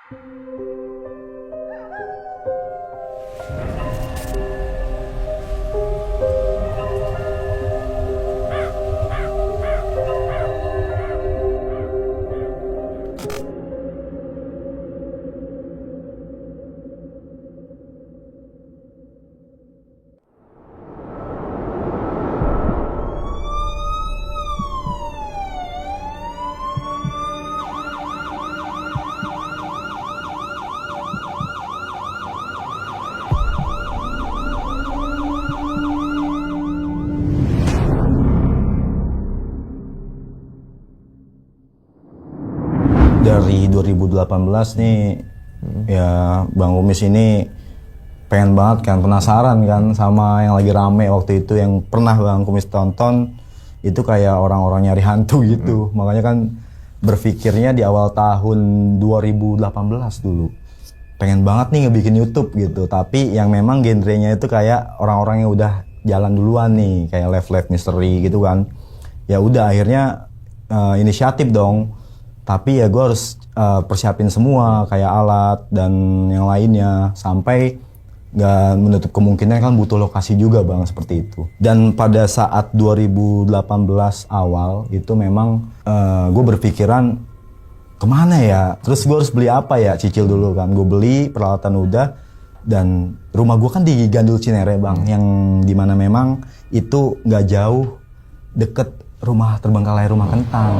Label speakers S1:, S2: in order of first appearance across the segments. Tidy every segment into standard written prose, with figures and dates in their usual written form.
S1: Dari 2018 nih, ya Bang Kumis ini pengen banget kan, penasaran kan sama yang lagi rame waktu itu yang pernah Bang Kumis tonton, itu kayak orang-orang nyari hantu gitu. Makanya kan berpikirnya di awal tahun 2018 dulu. Pengen banget nih ngebikin YouTube gitu, tapi yang memang genrenya itu kayak orang-orang yang udah jalan duluan nih, kayak live mystery gitu kan. Ya udah akhirnya inisiatif dong. Tapi ya gue harus persiapin semua kayak alat dan yang lainnya sampai gak menutup kemungkinan kan butuh lokasi juga Bang, seperti itu. Dan pada saat 2018 awal itu memang gue berpikiran kemana ya, terus gue harus beli apa ya, cicil dulu kan. Gue beli peralatan udah, dan rumah gue kan di Gandul Cinere Bang, yang dimana memang itu gak jauh deket rumah terbengkalai Rumah Kentang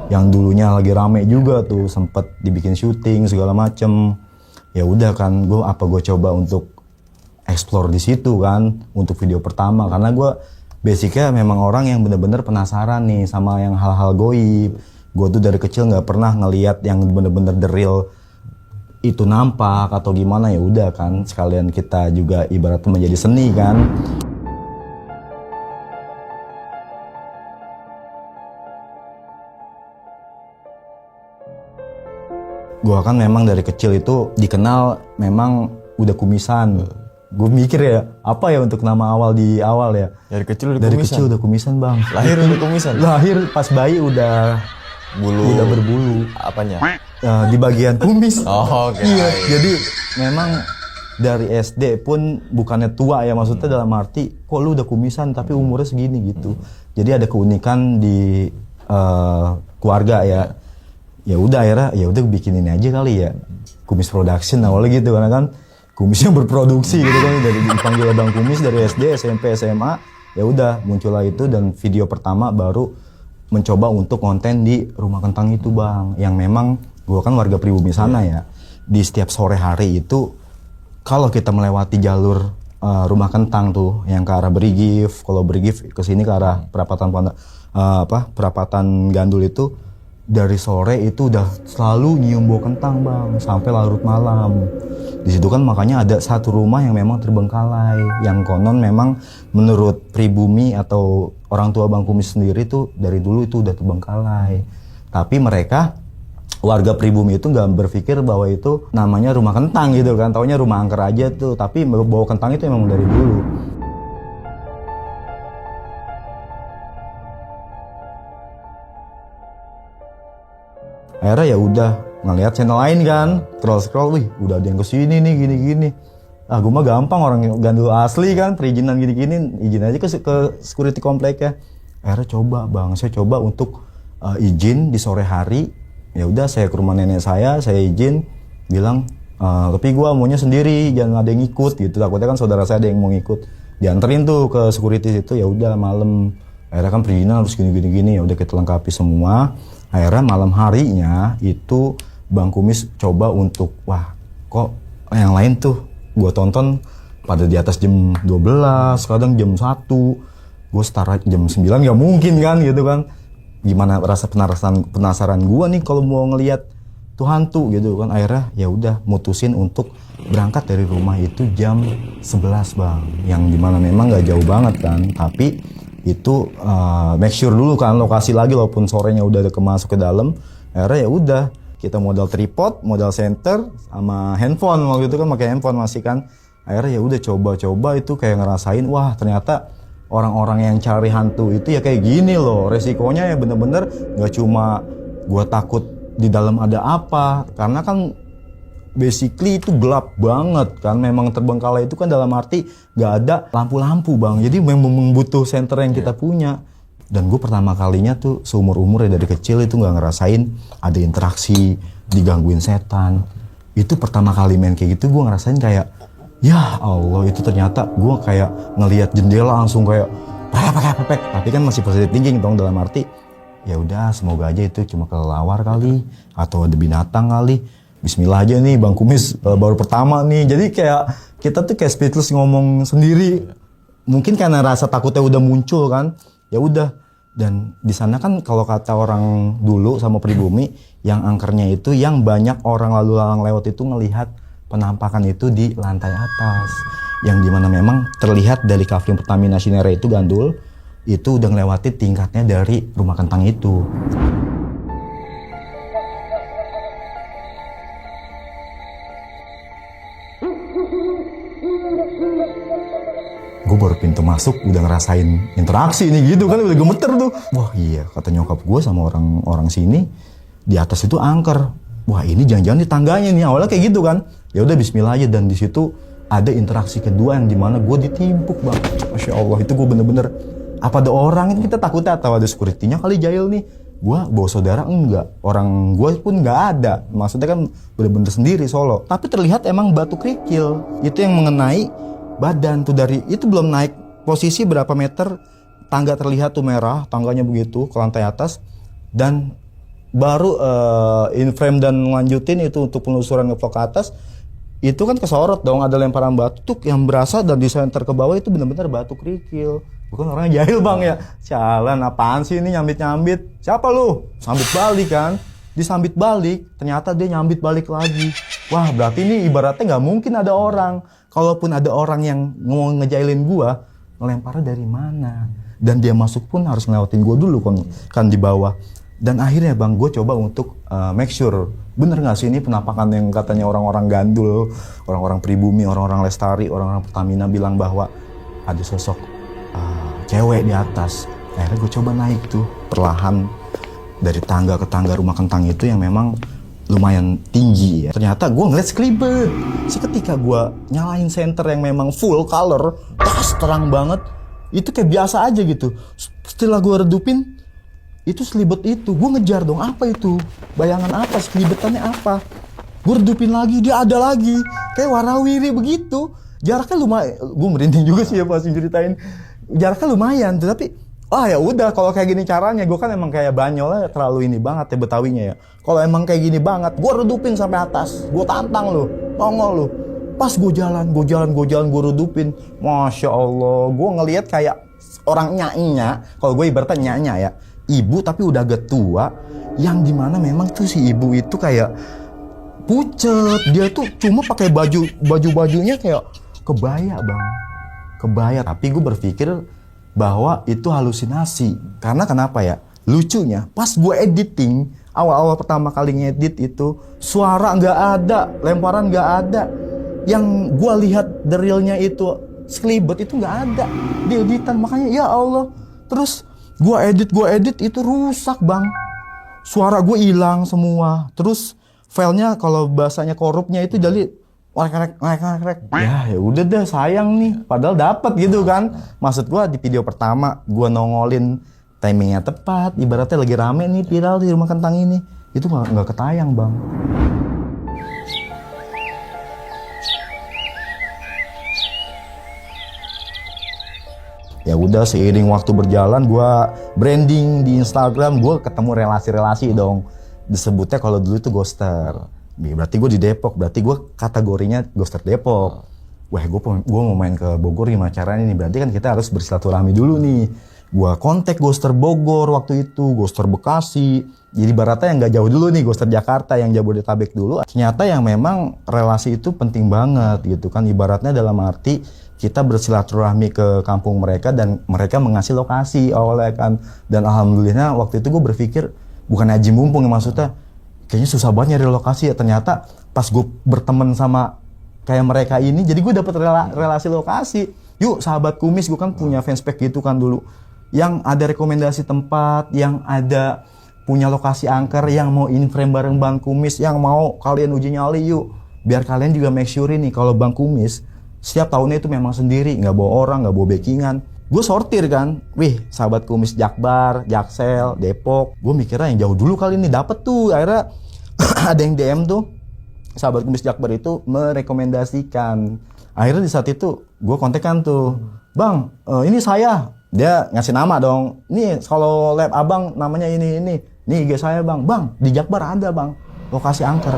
S1: yang dulunya lagi rame juga tuh, sempet dibikin syuting segala macem. Ya udah kan, gue coba untuk explore di situ kan untuk video pertama, karena gue basicnya memang orang yang bener-bener penasaran nih sama yang hal-hal goib. Gue tuh dari kecil nggak pernah ngelihat yang bener-bener the real itu nampak atau gimana. Ya udah kan, sekalian kita juga ibaratnya menjadi seni kan. Gue kan memang dari kecil itu dikenal memang udah kumisan. Gue mikir ya, apa ya untuk nama awal di awal ya.
S2: Dari kecil
S1: udah kumisan Bang.
S2: Lahir udah kumisan?
S1: Lahir pas bayi udah
S2: bulu.
S1: Udah berbulu.
S2: Apanya?
S1: Di bagian kumis.
S2: Oh, oke.
S1: Iya, jadi memang dari SD pun bukannya tua ya, maksudnya dalam arti kok lu udah kumisan tapi umurnya segini gitu. Jadi ada keunikan di keluarga ya. Ya udah akhirnya ya udah bikin ini aja kali ya, Kumis Production awalnya gitu, karena kan Kumis yang berproduksi gitu kan, dari dipanggil Bang Kumis dari SD, SMP, SMA. Ya udah muncullah itu, dan video pertama baru mencoba untuk konten di Rumah Kentang itu Bang, yang memang gua kan warga pribumi sana ya. Di setiap sore hari itu kalau kita melewati jalur Rumah Kentang tuh yang ke arah Berigif, kalau Berigif ke sini ke arah perapatan Gandul itu, dari sore itu udah selalu nyium bau kentang Bang sampai larut malam. Di situ kan makanya ada satu rumah yang memang terbengkalai, yang konon memang menurut pribumi atau orang tua Bang Kumis sendiri tuh dari dulu itu udah terbengkalai. Tapi mereka warga pribumi itu nggak berpikir bahwa itu namanya rumah kentang gitu kan, taunya rumah angker aja tuh. Tapi bau kentang itu emang dari dulu. Akhirnya ya udah ngelihat channel lain kan, scroll, wih udah ada yang kesini nih gini-gini. Ah gue mah gampang, orang Gandul asli kan, perizinan gini-gini, izin aja ke security kompleknya. Akhirnya saya coba untuk izin di sore hari. Ya udah saya ke rumah nenek saya izin, bilang tapi gue maunya sendiri, jangan ada yang ikut gitu. Takutnya kan saudara saya ada yang mau ikut. Dianterin tuh ke security itu, ya udah malam. Akhirnya kan perizinan harus gini-gini, ya udah kita lengkapi semua. Akhirnya malam harinya itu Bang Kumis coba untuk, wah kok yang lain tuh gue tonton pada di atas jam 12, kadang jam 1. Gue start jam 9 gak mungkin kan gitu kan. Gimana rasa penasaran gue nih kalau mau ngelihat tuh hantu gitu kan. Akhirnya ya udah mutusin untuk berangkat dari rumah itu jam 11 Bang. Yang dimana memang gak jauh banget kan, tapi itu make sure dulu kan lokasi lagi, walaupun sorenya udah ada masuk ke dalam. Akhirnya ya udah kita modal tripod, modal center, sama handphone. Waktu itu kan pakai handphone masih kan. Akhirnya ya udah coba itu kayak ngerasain, wah ternyata orang-orang yang cari hantu itu ya kayak gini loh. Resikonya ya bener-bener gak cuma gua takut di dalam ada apa, karena kan basically itu gelap banget kan. Memang terbengkalai itu kan dalam arti gak ada lampu-lampu bang. Jadi memang butuh center yang kita punya. Dan gue pertama kalinya tuh seumur-umur ya dari kecil itu gak ngerasain ada interaksi, digangguin setan. Itu pertama kali main kayak gitu gue ngerasain kayak, ya Allah itu ternyata gue kayak ngelihat jendela langsung kayak pepek. Tapi kan masih positive thinking dong, dalam arti ya udah semoga aja itu cuma kelelawar kali atau ada binatang kali. Bismillah aja nih Bang Kumis baru pertama nih. Jadi kayak kita tuh kayak speechless ngomong sendiri. Mungkin karena rasa takutnya udah muncul kan. Ya udah. Dan di sana kan kalau kata orang dulu sama pribumi, yang angkernya itu yang banyak orang lalu lalang lewat itu ngelihat penampakan itu di lantai atas. Yang dimana memang terlihat dari covering Pertamina Cinere itu gandul, itu udah ngelewati tingkatnya dari rumah kentang itu. Gue baru pintu masuk udah ngerasain interaksi nih gitu kan, udah gemeter tuh. Wah iya, kata nyokap gue sama orang sini, di atas itu angker. Wah ini jangan-jangan di tangganya nih, awalnya kayak gitu kan. Ya udah bismillah aja, dan di situ ada interaksi kedua yang dimana gue ditimpuk bang. Masya Allah, itu gue bener-bener, apa ada orang itu kita takutnya atau ada security-nya kali jahil nih. Gue bawa saudara enggak, orang gue pun enggak ada. Maksudnya kan bener-bener sendiri solo. Tapi terlihat emang batu kerikil itu yang mengenai badan tuh, dari itu belum naik posisi berapa meter, tangga terlihat tuh merah, tangganya begitu ke lantai atas, dan baru in frame dan lanjutin itu untuk penelusuran ngevlog ke atas, itu kan kesorot dong, ada lemparan batu tuh yang berasa, dan di center ke bawah itu benar-benar batu kerikil. Bukan orangnya jahil bang ya, sialan apaan sih ini nyambit-nyambit, siapa lu? Sambit balik kan, disambit balik, ternyata dia nyambit balik lagi. Wah berarti ini ibaratnya nggak mungkin ada orang. Kalaupun ada orang yang mau ngejailin gua, ngelemparnya dari mana? Dan dia masuk pun harus ngelewatin gua dulu kan di bawah. Dan akhirnya bang, gue coba untuk make sure bener nggak sih ini penampakan yang katanya orang-orang gandul, orang-orang pribumi, orang-orang lestari, orang-orang Pertamina bilang bahwa ada sosok cewek di atas. Akhirnya gue coba naik tuh perlahan dari tangga ke tangga rumah kentang itu yang memang lumayan tinggi ya. Ternyata gue ngeliat sekelibet. Seketika gue nyalain senter yang memang full color, terang banget, itu kayak biasa aja gitu. Setelah gue redupin, itu selibet itu, gue ngejar dong, apa itu? Bayangan apa? Sekelibetannya apa? Gue redupin lagi, dia ada lagi. Kayak warawiri begitu. Jaraknya lumayan, gue merinding juga sih ya pas ceritain. Jaraknya lumayan, tapi ya udah kalau kayak gini caranya, gue kan emang kayak banyolnya terlalu ini banget ya Betawinya ya. Kalau emang kayak gini banget, gue redupin sampai atas, gue tantang lu, nongol lu. Pas gue jalan, gue redupin, masya Allah, gue ngelihat kayak orang nyainya. Kalau gue ibaratnya nyanya ya, ibu tapi udah agak tua, yang dimana memang tuh si ibu itu kayak pucet, dia tuh cuma pakai bajunya kayak kebaya bang, kebaya. Tapi gue berpikir bahwa itu halusinasi. Karena kenapa ya? Lucunya, pas gue editing, awal-awal pertama kali ngedit itu, suara nggak ada, lemparan nggak ada. Yang gue lihat the realnya itu, sekelibet itu nggak ada di editan. Makanya ya Allah. Terus gue edit itu rusak bang. Suara gue hilang semua. Terus filenya kalau bahasanya korupnya itu jadi rek. Ya udah deh, sayang nih. Padahal dapat gitu kan. Maksud gua di video pertama gua nongolin timingnya tepat. Ibaratnya lagi rame nih viral di rumah kentang ini. Itu nggak ketayang bang. Ya udah, seiring waktu berjalan gua branding di Instagram, gua ketemu relasi-relasi dong. Disebutnya kalau dulu itu ghoster. Berarti gue di Depok, berarti gue kategorinya ghoster Depok. Wah gue mau main ke Bogor gimana caranya nih, berarti kan kita harus bersilaturahmi dulu nih. Gue kontak ghoster Bogor waktu itu, ghoster Bekasi. Jadi baratnya yang gak jauh dulu nih, ghoster Jakarta yang Jabodetabek dulu. Ternyata yang memang relasi itu penting banget gitu kan. Ibaratnya dalam arti kita bersilaturahmi ke kampung mereka dan mereka mengasih lokasi awalnya kan. Dan alhamdulillah waktu itu gue berpikir bukan haji mumpung ya, maksudnya kayaknya susah banget nyari lokasi ya. Ternyata pas gue berteman sama kayak mereka ini, jadi gue dapet relasi lokasi. Yuk sahabat kumis, gue kan punya fanspage gitu kan dulu, yang ada rekomendasi tempat, yang ada punya lokasi angker, yang mau in frame bareng Bang Kumis, yang mau kalian uji nyali yuk. biar kalian juga make sure nih kalau Bang Kumis setiap tahunnya itu memang sendiri, nggak bawa orang, nggak bawa backingan. Gue sortir kan, wih sahabat Kumis Jakbar, Jaksel, Depok. Gue mikirnya yang jauh dulu kali ini dapet tuh. Akhirnya ada yang DM tuh, sahabat Kumis Jakbar itu merekomendasikan. Akhirnya di saat itu gue kontekan tuh, Bang, ini saya. Dia ngasih nama dong. Nih kalau lab abang namanya ini. Nih IG saya bang. Bang di Jakbar ada bang. Lokasi angker.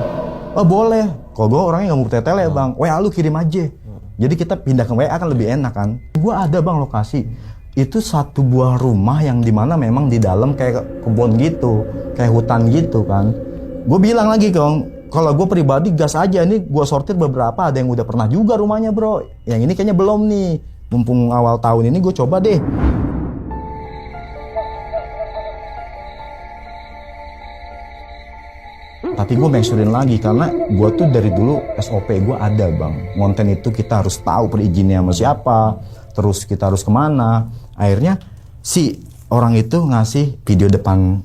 S1: Oh boleh. Kalau gue orangnya nggak mau tele bang. WA lu kirim aja. Jadi kita pindah ke WA kan lebih enak kan. Gue ada bang lokasi. Itu satu buah rumah yang dimana memang di dalam kayak kebun gitu, kayak hutan gitu kan. Gue bilang lagi dong, kalau gue pribadi gas aja nih. Gue sortir beberapa. Ada yang udah pernah juga rumahnya bro. Yang ini kayaknya belum nih. Mumpung awal tahun ini gue coba deh. Tapi gue make surein lagi karena gue tuh dari dulu SOP gue ada bang. Konten itu kita harus tahu perizinnya sama siapa, terus kita harus kemana. Akhirnya si orang itu ngasih video depan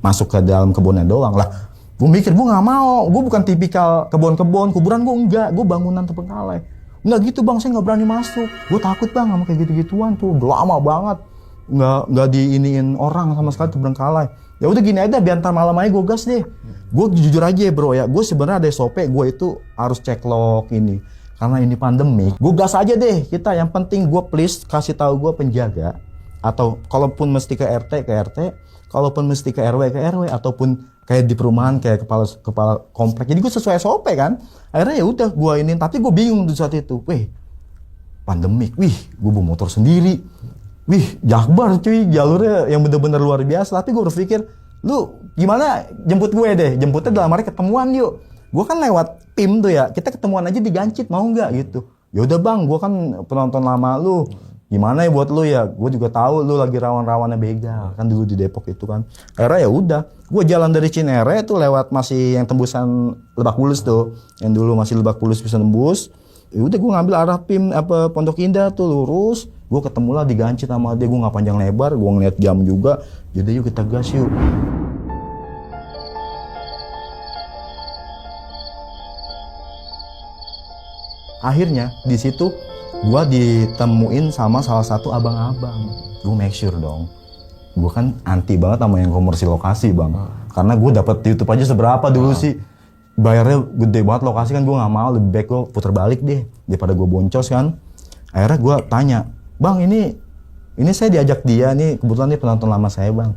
S1: masuk ke dalam kebunnya doang lah. Gue mikir gue nggak mau, gue bukan tipikal kebun-kebun, kuburan gue enggak, gue bangunan terbengkalai. Nggak gitu bang, saya nggak berani masuk. Gue takut bang sama kayak gitu-gituan tuh, udah lama banget. Nggak diiniin orang sama sekali terbengkalai. Ya udah gini aja, biar ntar malam aja gue gas deh. Gue jujur aja bro ya, gue sebenarnya ada SOP, gue itu harus cek log ini. Karena ini pandemi, gue gas aja deh kita. Yang penting gue please kasih tahu gue penjaga. Atau kalaupun mesti ke RT, kalaupun mesti ke RW, ataupun kayak di perumahan, kayak kepala komplek. Jadi gue sesuai SOP kan. Akhirnya ya udah gue ini, tapi gue bingung di saat itu. Wih, pandemik, gue bawa motor sendiri. Wih, Jakbar cuy, jalurnya yang bener-bener luar biasa. Tapi gue berpikir, lu gimana jemput gue deh? Jemputnya dalam hari ketemuan yuk. Gue kan lewat tim tuh ya, kita ketemuan aja di Gancit, mau nggak gitu? Ya udah bang, gue kan penonton lama lu. Gimana ya buat lu ya? Gue juga tahu lu lagi rawan-rawannya begal kan dulu di Depok itu kan. Akhirnya ya udah, gue jalan dari Cinere tuh lewat masih yang tembusan Lebak Bulus tuh, yang dulu masih Lebak Bulus bisa nembus. Ya udah gue ngambil arah PIM Pondok Indah tuh lurus. Gue ketemulah di Gancit sama dia, gue nggak panjang lebar, gue ngeliat jam juga. Jadi yuk kita gas yuk. Akhirnya di situ gue ditemuin sama salah satu abang-abang. Gue make sure dong. Gue kan anti banget sama yang komersil lokasi bang. Karena gue dapet YouTube aja seberapa dulu sih. Bayarnya gede banget lokasi kan, gue gak mau. Lebih baik gue puter balik deh daripada gue boncos kan. Akhirnya gue tanya, bang ini saya diajak dia nih. Kebetulan dia penonton lama saya bang.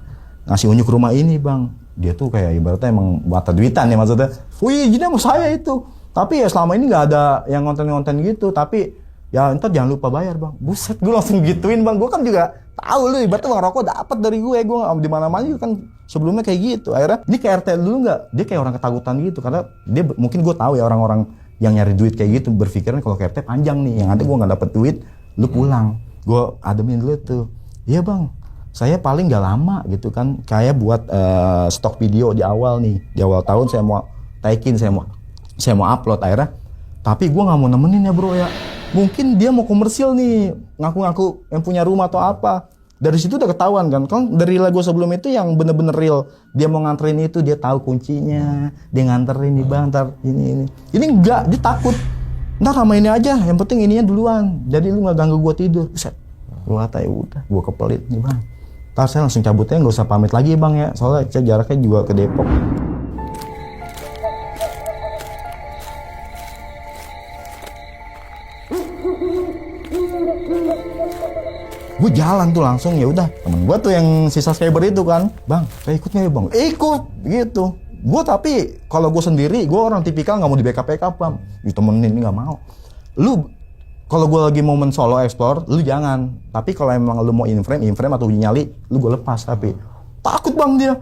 S1: Ngasih unjuk rumah ini bang. Dia tuh kayak ibaratnya emang mata duitan ya maksudnya. Wih jadi sama saya itu. Tapi ya selama ini gak ada yang konten-konten gitu. Tapi ya ntar jangan lupa bayar bang. Buset, gue langsung gituin bang. Gue kan juga tahu lu ibaratnya bang rokok dapat dari gue di mana-mana juga kan sebelumnya kayak gitu. Akhirnya ini kayak RT dulu nggak, dia kayak orang ketakutan gitu karena dia mungkin gue tahu ya orang-orang yang nyari duit kayak gitu berpikiran kalau RT panjang nih, yang ada gue nggak dapet duit lu pulang. Gue ademin dulu tuh, iya bang saya paling nggak lama gitu kan, kayak buat stok video di awal nih, di awal tahun saya mau taikin, saya mau upload. Akhirnya tapi gue nggak mau nemenin ya bro ya. Mungkin dia mau komersil nih, ngaku-ngaku yang punya rumah atau apa. Dari situ udah ketahuan kan. Kan dari lagu sebelum itu yang bener-bener real. Dia mau nganterin itu, dia tahu kuncinya. Dia nganterin nih bang, ntar ini. Ini enggak, dia takut. Ntar sama ini aja, yang penting ininya duluan. Jadi lu gak ganggu gua tidur. Buset. Gua kata ya udah, gua kepelit nih bang. Ntar saya langsung cabutnya, gak usah pamit lagi bang ya. Soalnya jaraknya juga ke Depok. Gue jalan tuh langsung, ya udah temen gue tuh yang si subscriber itu kan, bang saya ikut nggak ya bang? Ikut gitu. Gue tapi kalau gue sendiri, gue orang tipikal nggak mau di backup bang. Ditemenin ini nggak mau. Lu kalau gue lagi momen solo explore, lu jangan. Tapi kalau emang lu mau in frame atau nyali, lu gue lepas. Tapi takut bang dia.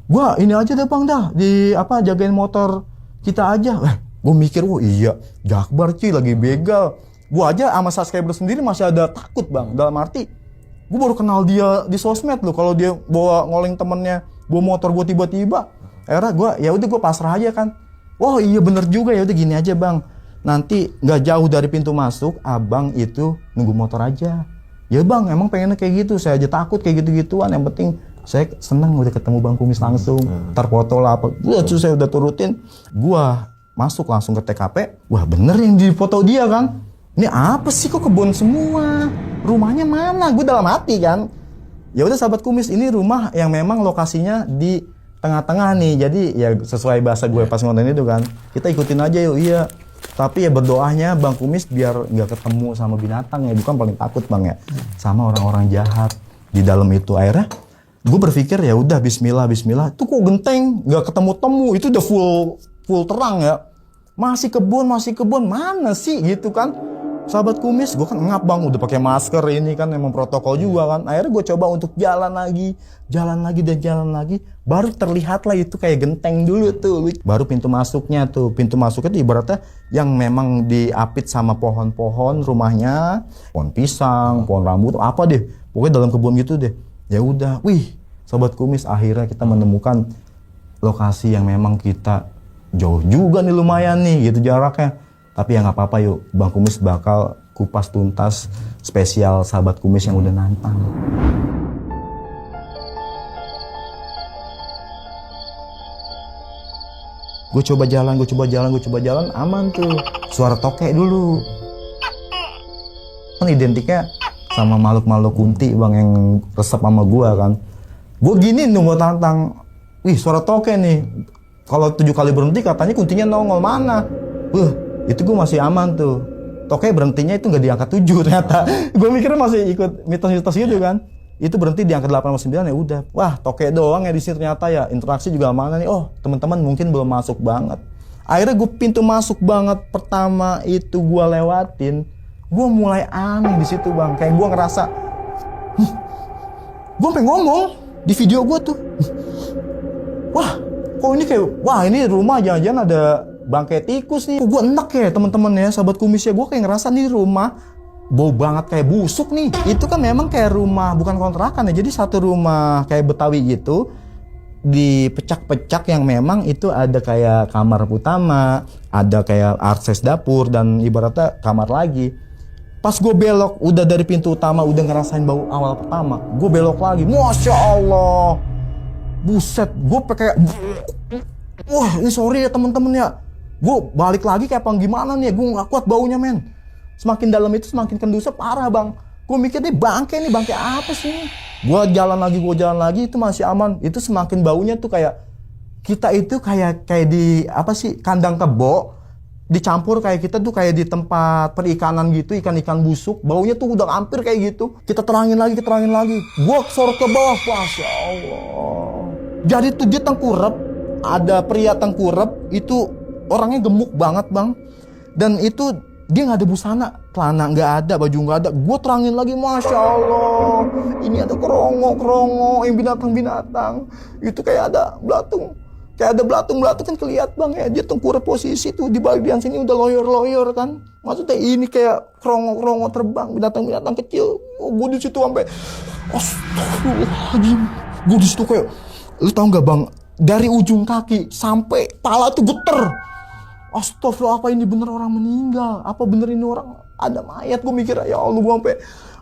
S1: Gue ini aja deh bang dah di apa jagain motor kita aja. Gue mikir, wah iya Jakbar cuy lagi begal. Gue aja sama subscriber sendiri masih ada takut bang. Dalam arti gue baru kenal dia di sosmed loh. Kalau dia bawa ngoleng temennya, bawa motor gue tiba-tiba, akhirnya gue ya udah gue pasrah aja kan. Oh iya bener juga, ya udah gini aja bang. Nanti nggak jauh dari pintu masuk, abang itu nunggu motor aja. Ya bang, emang pengennya kayak gitu. Saya aja takut kayak gitu-gituan. Yang penting saya seneng udah ketemu Bang Kumis langsung. Ntar foto lah apa. Saya udah turutin. Gue masuk langsung ke TKP, wah bener yang di foto dia kan. Ini apa sih kok kebun semua? Rumahnya mana? Gue dalam hati kan. Ya udah sahabat kumis, ini rumah yang memang lokasinya di tengah-tengah nih. Jadi ya sesuai bahasa gue pas ngonten itu kan. Kita ikutin aja yuk, iya. Tapi ya berdoanya Bang Kumis biar nggak ketemu sama binatang ya. Bukan paling takut Bang ya. Sama orang-orang jahat di dalam itu. Akhirnya gue berpikir ya udah Bismillah. Itu kok genteng, nggak ketemu-temu. Itu udah full terang ya. Masih kebun, mana sih gitu kan. Sahabat kumis, gue kan ngap Bang, udah pakai masker ini kan memang protokol juga kan. Akhirnya gue coba untuk jalan lagi, baru terlihat lah itu kayak genteng dulu tuh. Baru pintu masuknya tuh ibaratnya yang memang diapit sama pohon-pohon rumahnya, pohon pisang, pohon rambutan, apa deh, pokoknya dalam kebun gitu deh. Ya udah, sahabat kumis, akhirnya kita menemukan lokasi yang memang kita jauh juga nih, lumayan nih gitu jaraknya. Tapi ya nggak apa-apa yuk, Bang Kumis bakal kupas tuntas spesial sahabat kumis yang udah nantang. Gue coba jalan, aman tuh. Suara tokek dulu. Kan identiknya sama makhluk-makhluk kunti Bang yang resep sama gue kan. Gue gini nunggu tantang, suara tokek nih. Kalau 7 kali berhenti katanya kuntinya nongol mana. Itu gue masih aman tuh. Toke berhentinya itu nggak di angka 7 ternyata. Gue mikirnya masih ikut mitos-mitos gitu kan. Itu berhenti di angka 8 atau 9 ya udah. Wah, toke doang ya di sini ternyata ya. Interaksi juga mana nih. Oh, teman-teman mungkin belum masuk banget. Akhirnya gue pintu masuk banget pertama itu gue lewatin. Gue mulai aneh di situ Bang. Kayak gue ngerasa gue pengen ngomong di video gue tuh. Kok ini kayak ini rumah jangan-jangan ada bangkai tikus nih. Gue enak ya teman-teman ya, sahabat kumis ya. Gue kayak ngerasa nih rumah bau banget kayak busuk nih. Itu kan memang kayak rumah bukan kontrakan ya. Jadi satu rumah kayak Betawi gitu dipecak-pecak yang memang itu ada kayak kamar utama, ada kayak akses dapur dan ibaratnya kamar lagi. Pas gue belok udah dari pintu utama udah ngerasain bau awal pertama. Gue belok lagi, Masya Allah. Buset, gue pakai ini sorry ya temen-temen ya. Gue balik lagi kayak apa gimana nih, gue gak kuat baunya men. Semakin dalam itu semakin kendusnya parah Bang. Gue mikir nih bangke apa sih. Gue jalan lagi itu masih aman. Itu semakin baunya tuh kayak kita itu kayak di kandang kebo dicampur kayak kita tuh kayak di tempat perikanan gitu, ikan-ikan busuk. Baunya tuh udah hampir kayak gitu. Kita terangin lagi. Gue sorot ke bawah, Masya Allah. Jadi tuh dia tengkurap, ada pria tengkurap itu orangnya gemuk banget Bang. Dan itu dia nggak ada busana, celana nggak ada, baju nggak ada. Gue terangin lagi, Masya Allah. Ini ada kerongo yang binatang. Itu kayak ada belatung. Kayak ada belatung kan kelihatan Bang ya. Dia tengkurap posisi tuh di bagian sini udah loyor kan. Maksudnya ini kayak kerongo terbang, binatang kecil. Gue di situ sampai astagfirullahaladzim. Gue di situ kayak, lu tau nggak Bang? Dari ujung kaki sampai pala tuh geter. Astagfirullah, apa ini bener orang meninggal? Apa bener ini orang ada mayat? Gue mikir ya Allah, gue sampai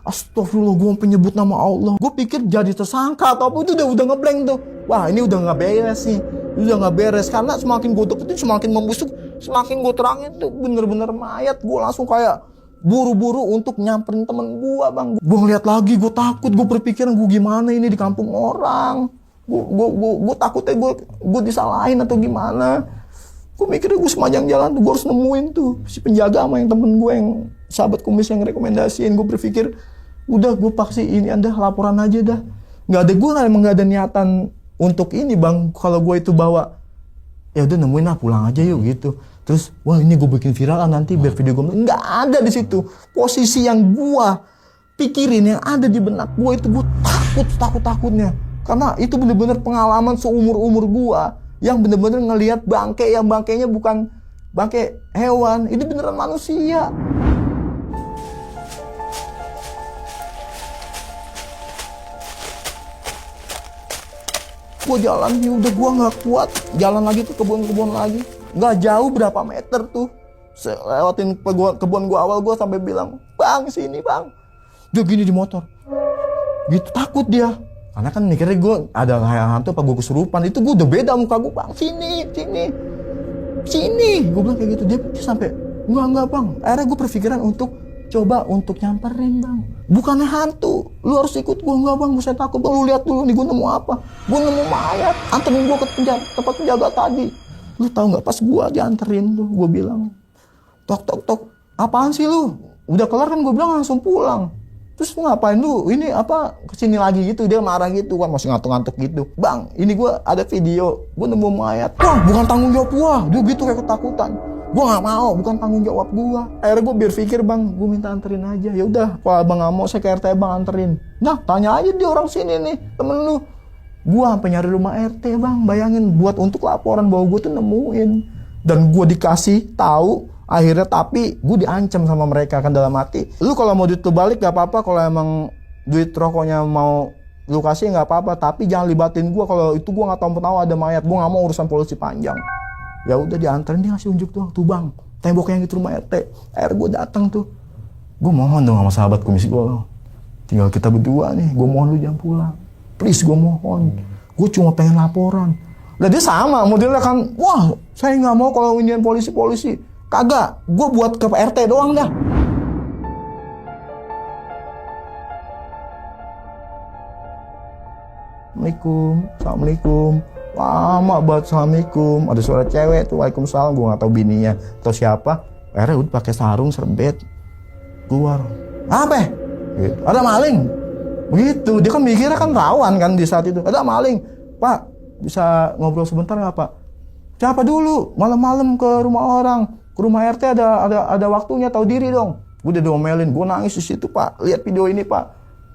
S1: astagfirullah, gue sampai nyebut nama Allah. Gue pikir jadi tersangka atau apa, itu udah ngeblank tuh. Wah ini udah nggak beres sih. Udah nggak beres karena semakin gue deketin semakin membusuk, semakin gue terangin tuh bener-bener mayat. Gue langsung kayak buru-buru untuk nyamperin temen gue Bang. Gue ngeliat lagi, gue takut, gue berpikiran gue gimana ini di kampung orang. Gue takutnya gue disalahin atau gimana. Gue mikirnya gue sepanjang jalan tuh gue harus nemuin tuh si penjaga sama yang temen gue yang sahabat kumis yang rekomendasiin. Gue berpikir udah gue paksi ini ada laporan aja dah. Gue emang nggak ada niatan untuk ini Bang. Kalau gue itu bawa ya udah nemuin lah, pulang aja yuk gitu. Terus wah ini gue bikin viral kan nanti biar video gue nggak ada di situ. Posisi yang gue pikirin yang ada di benak gue itu gue takutnya karena itu bener-bener pengalaman seumur gue yang bener-bener ngelihat bangke yang bangkainya bukan bangke hewan, ini beneran manusia. Gue jalan udah gue nggak kuat, jalan lagi tuh kebun lagi, nggak jauh berapa meter tuh, lewatin kebun gue awal, gue sampai bilang Bang sini Bang, dia gini di motor, gitu takut dia. Karena kan mikirnya gue ada hantu apa gue kesurupan. Itu gue udah beda muka gue Bang, sini. sini. Gue bilang kayak gitu. Dia sampai, enggak bang. Akhirnya gue berpikiran untuk coba untuk nyamperin bang. Bukannya hantu, lu harus ikut gue. Enggak bang, saya takut bang. Lu lihat dulu nih gue nemu apa. Gue nemu mayat. Anterin gue ke tempat penjaga tadi. Lu tahu nggak, pas gue dianterin tuh, gue bilang, tok, apaan sih lu? Udah kelar kan, gue bilang langsung pulang. Terus lu ngapain lu? Ini apa kesini lagi gitu? Dia marah gitu kan, masih ngantuk-ngantuk gitu. Bang, ini gue ada video, gue nemu mayat. Wah, bukan tanggung jawab gue. Dia gitu kayak ketakutan. Gue nggak mau, bukan tanggung jawab gue. Akhirnya gue berpikir bang, gue minta anterin aja. Ya udah, kalau abang nggak mau, saya ke RT bang anterin. Nah, tanya aja dia orang sini nih, temen lu. Gue sampai nyari rumah RT bang, bayangin buat untuk laporan bahwa gue tuh nemuin. Dan gue dikasih tahu. Akhirnya tapi gue diancam sama mereka kan, dalam hati, lu kalau mau duit lu balik gak apa-apa, kalau emang duit rokoknya mau lu kasih gak apa-apa, tapi jangan libatin gue. Kalau itu gue gak tahu ada mayat, gue gak mau urusan polisi panjang. Ya udah dianterin, dia ngasih unjuk doang tuh bang, tembok yang itu rumah RT. Akhirnya gue datang tuh, gue mohon dong sama sahabat komisi gue, tinggal kita berdua nih, gue mohon lu jangan pulang, please, gue mohon, gue cuma pengen laporan. Lah dia sama modelnya kan, wah saya gak mau kalau indian polisi. Kagak, gue buat ke RT doang dah. Assalamualaikum. Lama banget, assalamualaikum. Ada suara cewek tuh, waalaikumsalam. Gue gak tahu bininya atau siapa. Akhirnya udah pakai sarung serbet keluar. Apa? Gitu. Ada maling. Begitu, dia kan mikirnya kan rawan kan di saat itu. Ada maling. Pak, bisa ngobrol sebentar nggak Pak? Siapa dulu? Malam-malam ke rumah orang. Ke rumah RT ada waktunya, tahu diri dong. Gue udah diomelin, gue nangis di situ Pak. Lihat video ini Pak.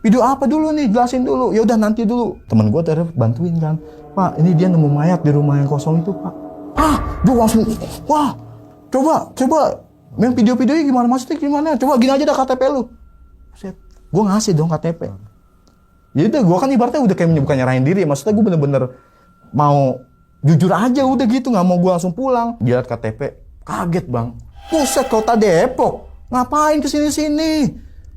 S1: Video apa dulu nih? Jelasin dulu. Ya udah nanti dulu. Temen gue tadi bantuin kan. Pak, ini dia nemu mayat di rumah yang kosong itu Pak. Gue langsung, wah, coba. Yang video-videonya gimana? Maksudnya gimana? Coba gini aja dah KTP lu. Gue ngasih dong KTP. Jadi gue kan ibaratnya udah kayak bukan nyerahin diri. Maksudnya gue bener-bener mau jujur aja udah gitu. Gak mau gue langsung pulang. Dia liat KTP. Kaget bang, Buset, kota Depok, ngapain kesini-sini?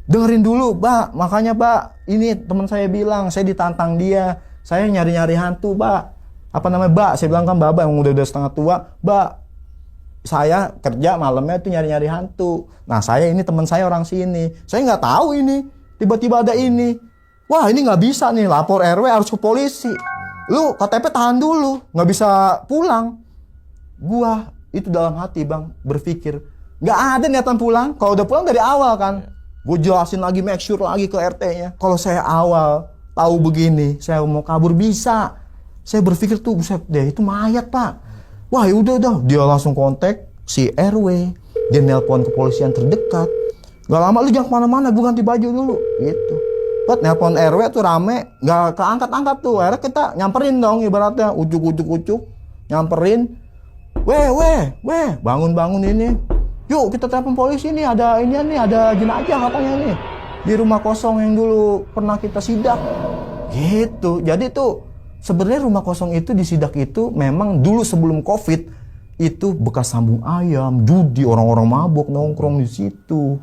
S1: Dengerin dulu, Pak. Makanya, Pak, ini teman saya bilang, saya ditantang dia. Saya nyari-nyari hantu, Pak. Apa namanya, Pak? Saya bilang kan, Bapak yang udah setengah tua, Pak. Saya kerja malamnya tuh nyari-nyari hantu. Nah, saya ini teman saya orang sini. Saya nggak tahu ini. Tiba-tiba ada ini. Wah, ini nggak bisa nih. Lapor RW harus ke polisi. Lu KTP tahan dulu, nggak bisa pulang. Gua itu dalam hati bang berpikir nggak ada niatan pulang. Kalau udah pulang dari awal kan, gue jelasin lagi, make sure lagi ke RT-nya. Kalau saya awal tahu begini, saya mau kabur bisa. Saya berpikir tuh, buset deh, itu mayat Pak. Wah ya udah, dia langsung kontak si RW, dia nelpon kepolisian terdekat. Gak lama, lu jangan kemana-mana, gue ganti baju dulu, gitu. Buat nelpon RW tuh rame, gak keangkat-angkat tuh. Akhirnya kita nyamperin dong, ibaratnya ujuk-ujuk, nyamperin. Weh, bangun ini. Yuk kita telepon polisi nih, ada jenazah katanya nih. Di rumah kosong yang dulu pernah kita sidak. Gitu. Jadi tuh sebenarnya rumah kosong itu di sidak itu memang dulu sebelum Covid itu bekas sambung ayam, judi, orang-orang mabok nongkrong di situ.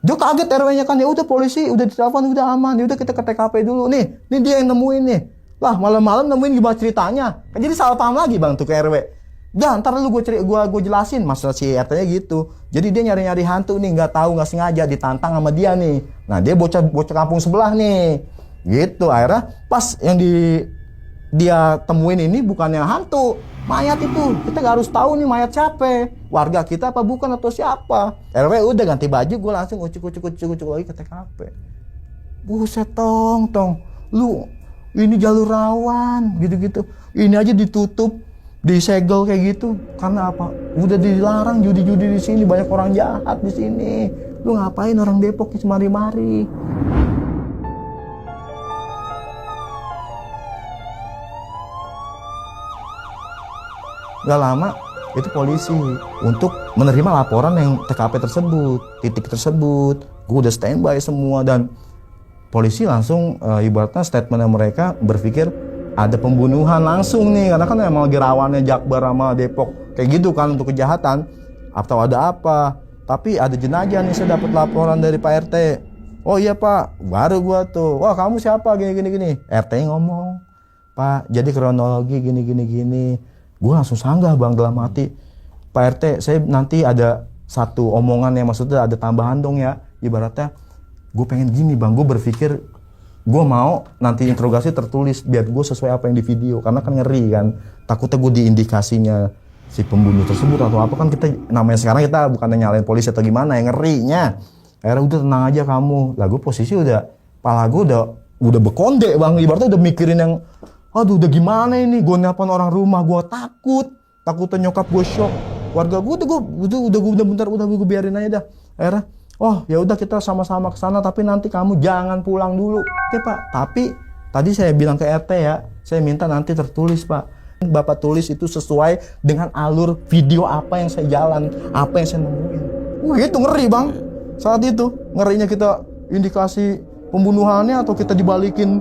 S1: Dia kaget RW-nya kan, ya udah polisi udah ditelepon, udah aman. Ya udah kita ke TKP dulu nih. Ini dia yang nemuin nih. Lah malam-malam nemuin gimana ceritanya? Jadi salah paham lagi bang tuh ke RW. Dah, ntar lu gue jelasin masalah si RT-nya gitu. Jadi dia nyari-nyari hantu nih, nggak tahu, nggak sengaja ditantang sama dia nih. Nah dia bocah kampung sebelah nih, gitu. Akhirnya pas yang dia temuin ini bukannya hantu, mayat itu. Kita nggak harus tahu nih mayat siapa, warga kita apa bukan atau siapa. RW udah ganti baju, gue langsung ucuk lagi ke TKP. Buset tong, lu ini jalur rawan, gitu. Ini aja ditutup. Disegel kayak gitu karena apa? Udah dilarang judi-judi di sini, banyak orang jahat di sini. Lu ngapain orang Depok semari-mari? Gak lama itu polisi untuk menerima laporan yang TKP tersebut, titik tersebut. Gue udah standby semua dan polisi langsung ibaratnya statementnya mereka berpikir ada pembunuhan langsung nih, karena kan emang lagi rawannya Jakbar sama Depok kayak gitu kan untuk kejahatan atau ada apa. Tapi ada jenazah nih, saya dapat laporan dari Pak RT. Oh iya Pak, baru gua tuh. Wah kamu siapa? Gini. RT ngomong, Pak jadi kronologi gini. Gua langsung sanggah bang dalam hati. Pak RT, saya nanti ada satu omongan yang maksudnya ada tambahan dong ya. Ibaratnya, gue pengen gini bang, gue berpikir gue mau nanti interogasi tertulis biar gue sesuai apa yang di video. Karena kan ngeri kan, takutnya gue diindikasinya si pembunuh tersebut atau apa kan kita, namanya sekarang kita bukan nyalain polisi atau gimana yang ngerinya. Akhirnya udah tenang aja kamu. Lah gue posisi udah, pala gue udah bekonde bang, ibaratnya udah mikirin yang, aduh udah gimana ini, gue nelpon orang rumah, gue takutnya nyokap gue shock. Warga gue udah gue biarin aja dah. Akhirnya, oh ya udah kita sama-sama ke sana tapi nanti kamu jangan pulang dulu. Oke Pak, tapi tadi saya bilang ke RT ya, saya minta nanti tertulis Pak. Bapak tulis itu sesuai dengan alur video apa yang saya jalan, apa yang saya nemuin. Wah itu ngeri bang. Saat itu ngerinya kita indikasi pembunuhannya atau kita dibalikin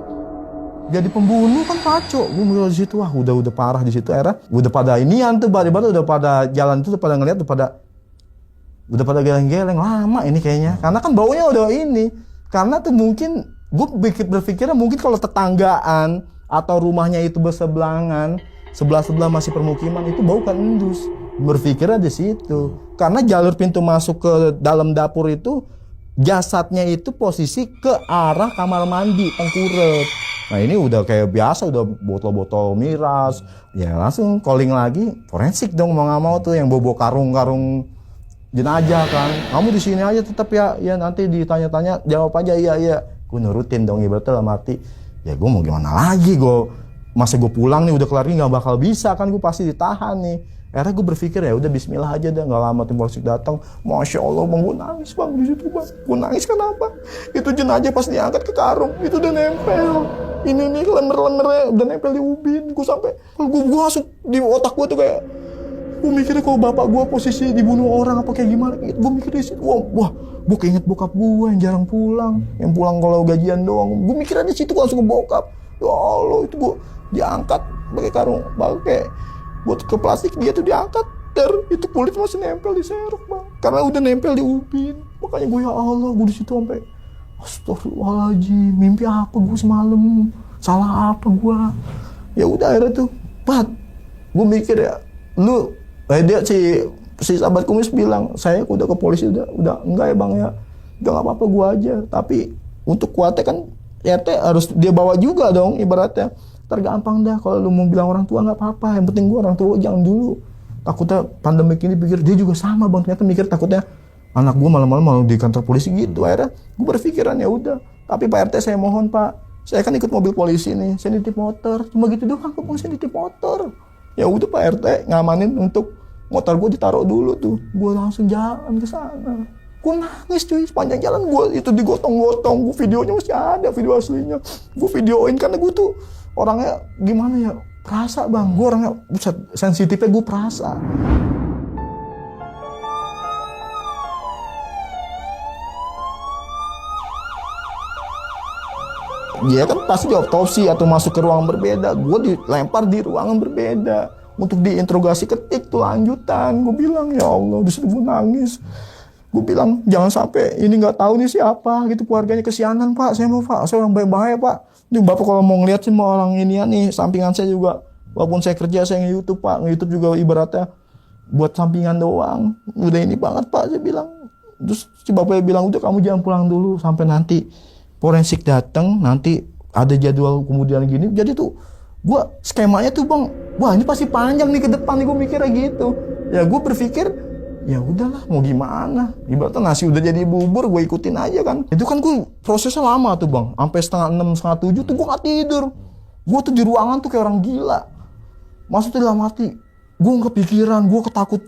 S1: jadi pembunuh kan kacau. Gue mulai di situ, wah udah parah di situ. Era udah pada inian tuh, ibarat udah pada jalan itu, udah pada ngeliat, udah pada geleng-geleng lama ini kayaknya. Karena kan baunya udah ini. Karena tuh mungkin gue berpikirnya mungkin kalau tetanggaan atau rumahnya itu bersebelahan, sebelah masih permukiman, itu bau kan endus. Berpikirnya di situ. Karena jalur pintu masuk ke dalam dapur itu jasadnya itu posisi ke arah kamar mandi tengkurep. Nah ini udah kayak biasa, udah botol-botol miras. Ya langsung calling lagi, forensik dong mau nggak mau tuh yang bobo karung-karung jenazah kan. Kamu di sini aja tetap ya nanti ditanya-tanya jawab aja iya. Gue nurutin dong ibaratnya dalam hati. Ya gue mau gimana lagi, masa gue pulang nih udah kelar nggak bakal bisa kan, gue pasti ditahan nih. Akhirnya gue berpikir ya udah bismillah aja dah, nggak lama tim polisi datang. Masya Allah bang, gue nangis bang di situ bang. Gue nangis kenapa? Itu jenazah pas diangkat ke karung itu udah nempel. Ini nih lemer-lemernya udah nempel di ubin. Gue sampai, gue langsung di otak gue tuh kayak, gue mikirnya kalau bapak gue posisi dibunuh orang apa kayak gimana. Gue mikir di situ, wah, gue keinget bokap gue yang jarang pulang, yang pulang kalau gajian doang. Gue mikirnya di situ, gue langsung ke bokap. Ya Allah, itu gue diangkat pakai karung, pakai buat ke plastik, dia tuh diangkat, itu kulit masih nempel di serok bang, karena udah nempel di ubin. Makanya gue ya Allah, gue di situ sampai astagfirullahaladzim, mimpi apa gue semalam, salah apa gue. Ya udah akhirnya tuh, Pat, gue mikir ya, dia si sahabat kumis bilang, saya udah ke polisi udah enggak ya bang ya, udah nggak apa-apa gue aja. Tapi untuk kuatnya kan RT harus dia bawa juga dong ibaratnya. Tergampang dah kalau lu mau bilang orang tua nggak apa-apa, yang penting gua orang tua jangan dulu. Takutnya pandemik ini, pikir dia juga sama bang, ternyata mikir takutnya anak gua malam-malam mau di kantor polisi gitu. Akhirnya gua berpikiran ya udah, tapi Pak RT saya mohon Pak, saya kan ikut mobil polisi nih, saya nitip motor, cuma gitu doang kok saya nitip motor. Ya udah Pak RT ngamanin untuk motor gua ditaruh dulu tuh, gua langsung jalan ke sana. Gue nangis cuy, sepanjang jalan gue itu digotong-gotong, gue videonya masih ada, video aslinya. Gue videoin karena gue tuh orangnya gimana ya, perasa bang, gue orangnya sensitifnya, gue perasa. Dia kan pasti di autopsi atau masuk ke ruangan berbeda, gue dilempar di ruangan berbeda untuk diinterogasi, ketik tuh lanjutan. Gue bilang ya Allah, disitu gue nangis. Gue bilang jangan sampai ini nggak tahu nih siapa gitu, keluarganya kesianan Pak, saya mau Pak, saya orang baik-baik Pak. Ini Bapak kalau mau ngeliat sih mau orang ini ya nih, sampingan saya juga, walaupun saya kerja saya nge-YouTube Pak, nge-YouTube juga ibaratnya buat sampingan doang, udah ini banget Pak, saya bilang. Terus si Bapaknya bilang udah kamu jangan pulang dulu sampai nanti forensik datang, nanti ada jadwal kemudian gini. Jadi tuh gue skemanya tuh bang, wah ini pasti panjang nih ke depan nih, gue mikirnya gitu. Ya gue berpikir ya udahlah mau gimana, ibaratnya nasi udah jadi bubur, gue ikutin aja kan. Itu kan gue prosesnya lama tuh bang, sampai 5:30, 6:30 tuh gue gak tidur. Gue tuh di ruangan tuh kayak orang gila. Maksudnya dalam hati gue kepikiran, gue ketakut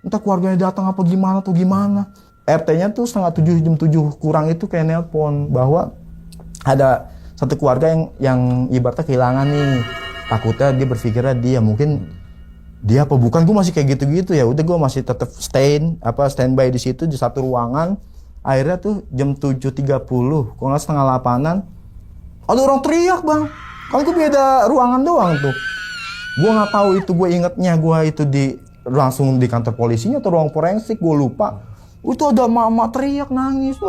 S1: entah keluarganya datang apa gimana tuh gimana. RT-nya tuh 6:30, jam 7 kurang itu kayak nelpon bahwa ada satu keluarga yang ibaratnya kehilangan nih. Takutnya dia berpikirnya dia mungkin dia apa bukan, gue masih kayak gitu-gitu. Ya udah gue masih tetap standby di situ di satu ruangan. Akhirnya tuh jam 7.30, kok nggak 7:30, ada orang teriak bang. Kalau gue beda ruangan doang tuh. Gue nggak tahu itu, gue ingetnya gue itu langsung di kantor polisinya atau ruang forensik, gue lupa. Itu ada mama teriak nangis.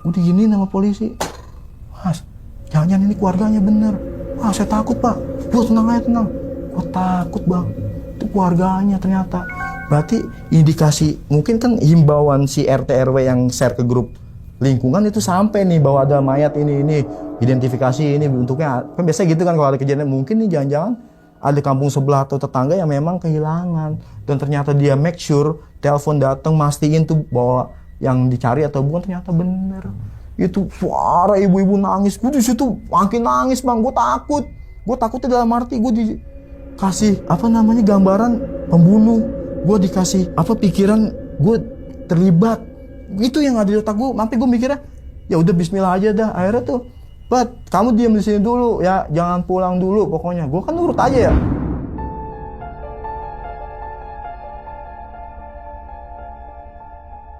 S1: Udah gini nama polisi, Mas, jangan-jangan ini keluarganya bener. Wah saya takut Pak. Gue tenang aja tenang. Gue takut bang. Itu keluarganya ternyata. Berarti indikasi, mungkin kan himbauan si RT RW yang share ke grup lingkungan itu sampai nih bahwa ada mayat ini identifikasi ini bentuknya. Kan biasanya gitu kan kalau ada kejadian, mungkin nih jangan-jangan ada kampung sebelah atau tetangga yang memang kehilangan dan ternyata dia make sure telepon datang mastiin tuh bahwa yang dicari atau bukan, ternyata bener. Itu suara ibu-ibu nangis, gue di situ makin nangis bang, gue takutnya dalam arti gue dikasih gambaran pembunuh, gue dikasih pikiran gue terlibat, itu yang ada di otak gue. Nanti gue mikirnya ya udah bismillah aja dah. Akhirnya tuh, Bat, kamu diam di sini dulu ya, jangan pulang dulu pokoknya. Gue kan nurut aja ya.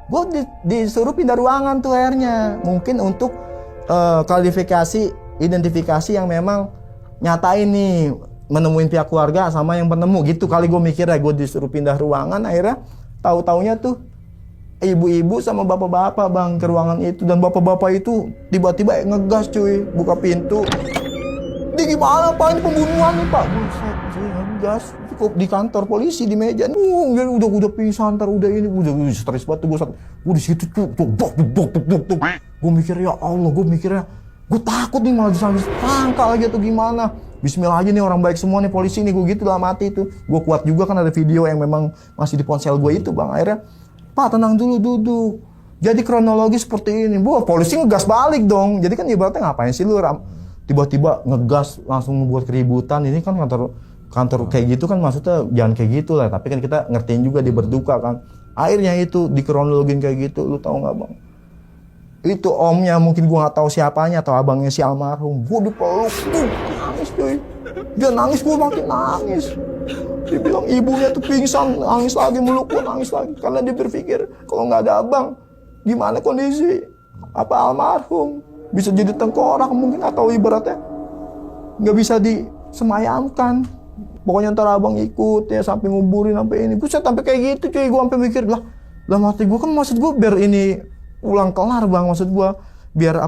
S1: Gue disuruh pindah ruangan tuh akhirnya. Mungkin untuk klarifikasi, identifikasi yang memang nyatain nih, menemuin pihak keluarga sama yang penemu gitu kali gue mikirnya. Gue disuruh pindah ruangan, akhirnya tahu-taunya tuh ibu-ibu sama bapak-bapak bang ke ruangan itu. Dan bapak-bapak itu tiba-tiba ngegas cuy, buka pintu. Di gimana pak, ini pembunuhan nih pak. Buset cuy, ngegas di kantor polisi di meja. Udah pingsan, udah stres banget tuh gue di situ tuh. Gue mikir ya Allah, gue takut nih malah disangka tangkal lagi atau gimana. Bismillah aja nih, orang baik semua nih polisi nih, gue gitu dalam hati itu. Gue kuat juga kan, ada video yang memang masih di ponsel gue itu bang. Akhirnya, Pak tenang dulu, duduk. Jadi kronologi seperti ini. Polisi ngegas balik dong. Jadi kan ibaratnya ngapain sih lu tiba-tiba ngegas langsung membuat keributan. Ini kan kantor kayak gitu kan, maksudnya jangan kayak gitu lah. Tapi kan kita ngertiin juga dia berduka kan. Akhirnya itu dikronologin kayak gitu. Lu tahu nggak bang? Itu omnya, mungkin gua nggak tahu siapanya atau abangnya si almarhum. Gua dipeluk, nangis cuy. Dia nangis, gua makin nangis. Dia bilang ibunya tuh pingsan, nangis lagi, meluk gua nangis lagi. Karena dia berpikir kalau nggak ada abang, gimana kondisi almarhum? Bisa jadi tengkorak mungkin, atau ibaratnya nggak bisa disemayamkan. Pokoknya ntar abang ikut ya sampai nguburin sampai ini. Buset, sampai kayak gitu cuy. Gua sampai mikir lah mati gua kan, maksud gua biar ini ulang kelar bang, maksud gua biar